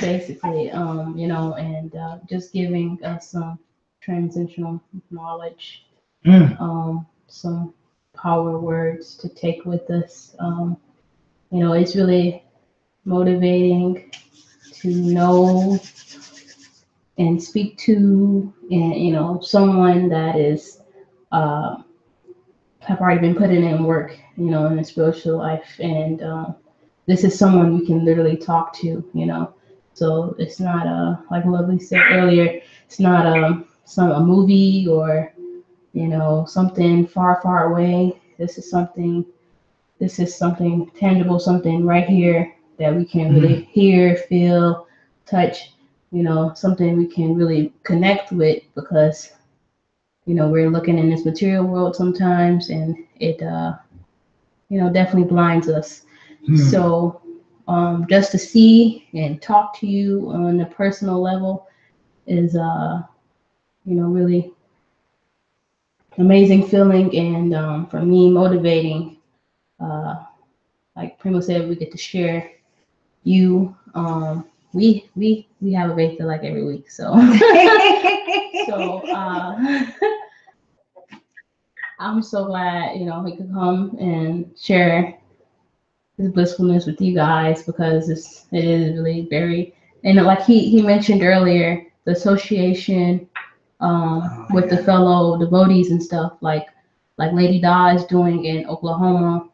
basically. And just giving us some transitional knowledge, some power words to take with us. It's really motivating to know and speak to, and someone that is have already been putting in work, in the spiritual life, and this is someone we can literally talk to, So it's not like Lovely said earlier, it's not a movie or something far, far away. This is something tangible, something right here that we can really hear, feel, touch, something we can really connect with, because we're looking in this material world sometimes, and it definitely blinds us. So just to see and talk to you on a personal level is really amazing feeling, and for me, motivating. Like Primo said, we get to share you. We have a Veda like every week, so so I'm so glad we could come and share this blissfulness with you guys, because it is really very, and like he mentioned earlier, the association with the fellow devotees and stuff, like Lady Da is doing in Oklahoma,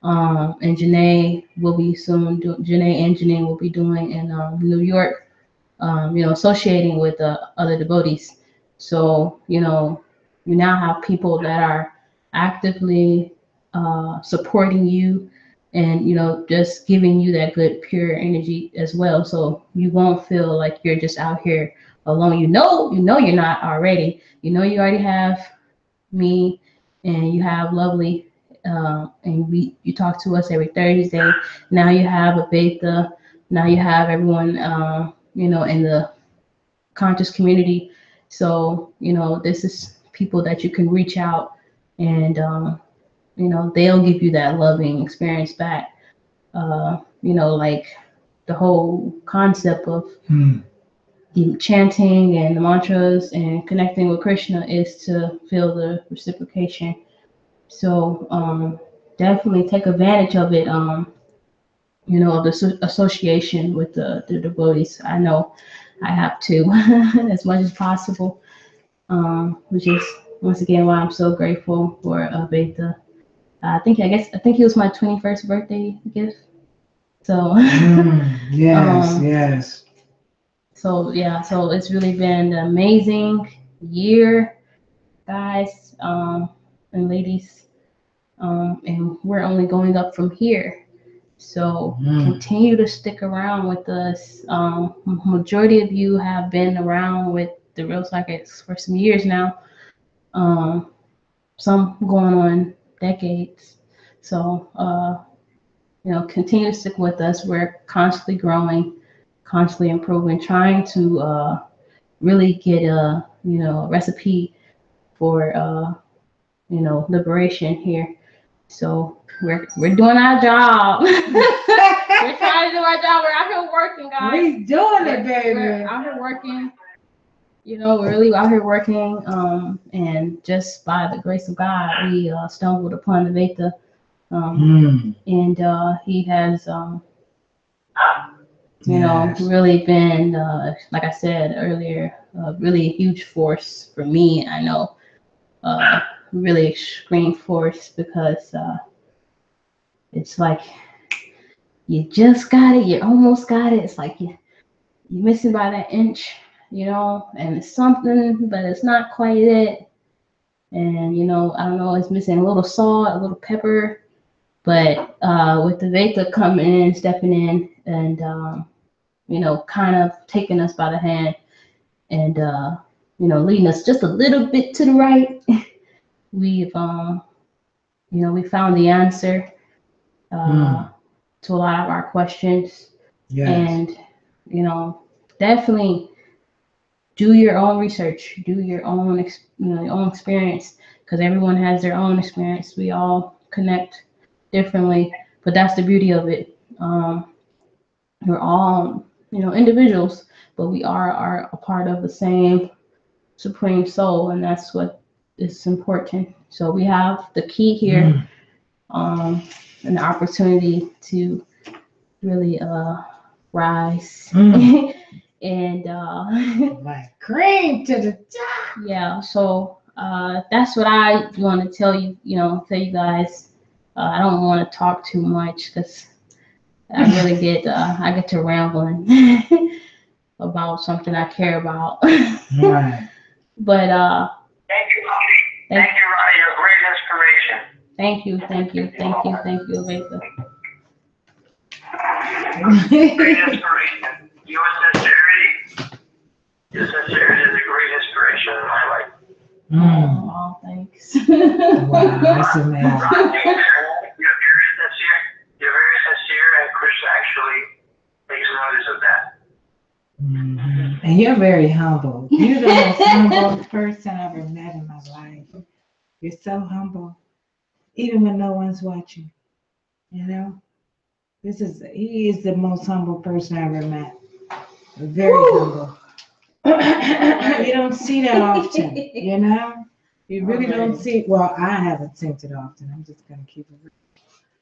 and Janae will be soon. Janae and Janine will be doing in New York. Associating with other devotees. So you now have people that are actively supporting you, and just giving you that good pure energy as well. So you won't feel like you're just out here alone. You're not already. You already have me, and you have Lovely, and you talk to us every Thursday. Now you have a Beta. Now you have everyone, in the conscious community. So this is people that you can reach out, and they'll give you that loving experience back. Like the whole concept of the chanting and the mantras and connecting with Krishna is to feel the reciprocation. So definitely take advantage of it. Of the association with the devotees. I know I have to as much as possible. Which is once again why I'm so grateful for Veda. I think it was my 21st birthday gift. So yes. So yeah, so it's really been an amazing year, guys, and ladies, and we're only going up from here. So continue to stick around with us. Majority of you have been around with the Real Psychics for some years now. Some going on decades. So continue to stick with us. We're constantly growing, constantly improving, trying to really get a recipe for liberation here. So we're doing our job. We're trying to do our job. We're out here working, guys. We doing it, baby. We're out here working. We're really out here working. And just by the grace of God, we stumbled upon the Veda. And he has really been, like I said earlier, really a huge force for me. I know, really extreme force, because it's like you just got it, you almost got it. It's like you're missing by that inch, you know, and it's something, but it's not quite it. And, you know, I don't know, it's missing a little salt, a little pepper. But with the Veta coming in, stepping in, and, you know, kind of taking us by the hand and, you know, leading us just a little bit to the right, we've, you know, we found the answer to a lot of our questions. Yes. And, you know, definitely do your own research, do your own, your own experience, because everyone has their own experience. We all connect differently, but that's the beauty of it. We're all, you know, individuals, but we are a part of the same supreme soul, and that's what is important. So we have the key here, and the opportunity to really rise and Like cream to the top. yeah. So that's what I want to tell you. You know, tell you guys. I don't want to talk too much because I really I get to rambling about something I care about. Right. But Thank you, Ronnie. Thank you, Ronnie. You're a great inspiration. thank you, Veta. Great inspiration. Your sincerity is a great inspiration in my life. Oh, thanks. Wow, that's amazing. Ronnie, you're very sincere. You're very sincere, and Chris actually takes notice of that. And you're very humble. You're the most humble person I've ever met in my life. You're so humble, even when no one's watching. You know, he is the most humble person I ever met. Very humble. You don't see that often, you know? You really don't see, well, I haven't seen it often. I'm just going to keep it real.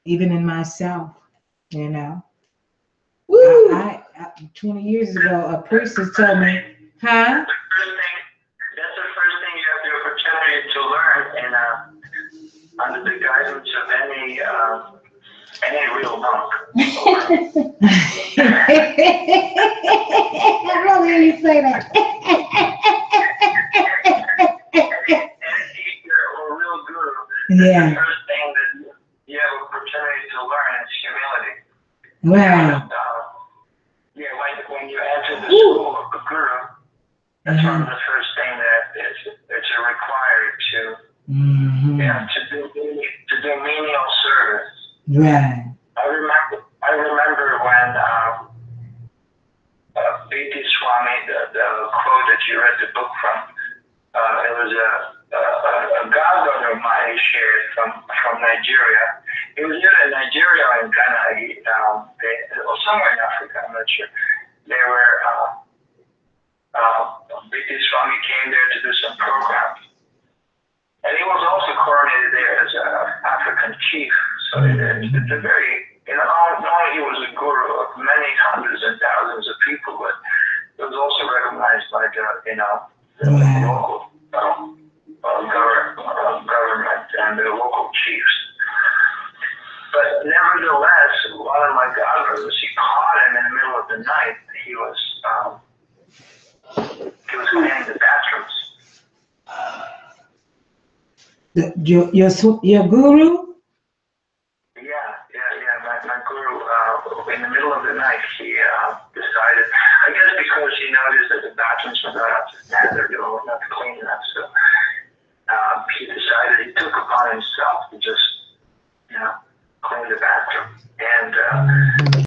Even in myself, you know? I 20 years ago, a priestess told me, huh? That's the first thing you have the opportunity to learn, and under the guidance of any real monk. I don't hear you say that. Any teacher or real guru, Yeah. the first thing that you have opportunity to learn is humility. Wow. Yeah, like when you enter the school of the guru, that's one of the first thing that it's required to, to do menial service. Right. I remember when B.T. Swami, the quote that you read the book from, it was a godbrother of mine he shared from Nigeria. He was either in Nigeria or in Ghana, or somewhere in Africa, I'm not sure. They were, B.T. Swami came there to do some programs. And he was also coronated there as an African chief. So it's a very, not only he was a guru of many hundreds and thousands of people, but it was also recognized by the local government and the local chiefs. But nevertheless, one of my godbrothers, he caught him in the middle of the night. He was cleaning the bathrooms. Your guru? Yeah. My guru, in the middle of the night, he decided, I guess because he noticed that the bathrooms were not up to standard, they were not clean enough, so he decided, he took upon himself to just, clean the bathroom. And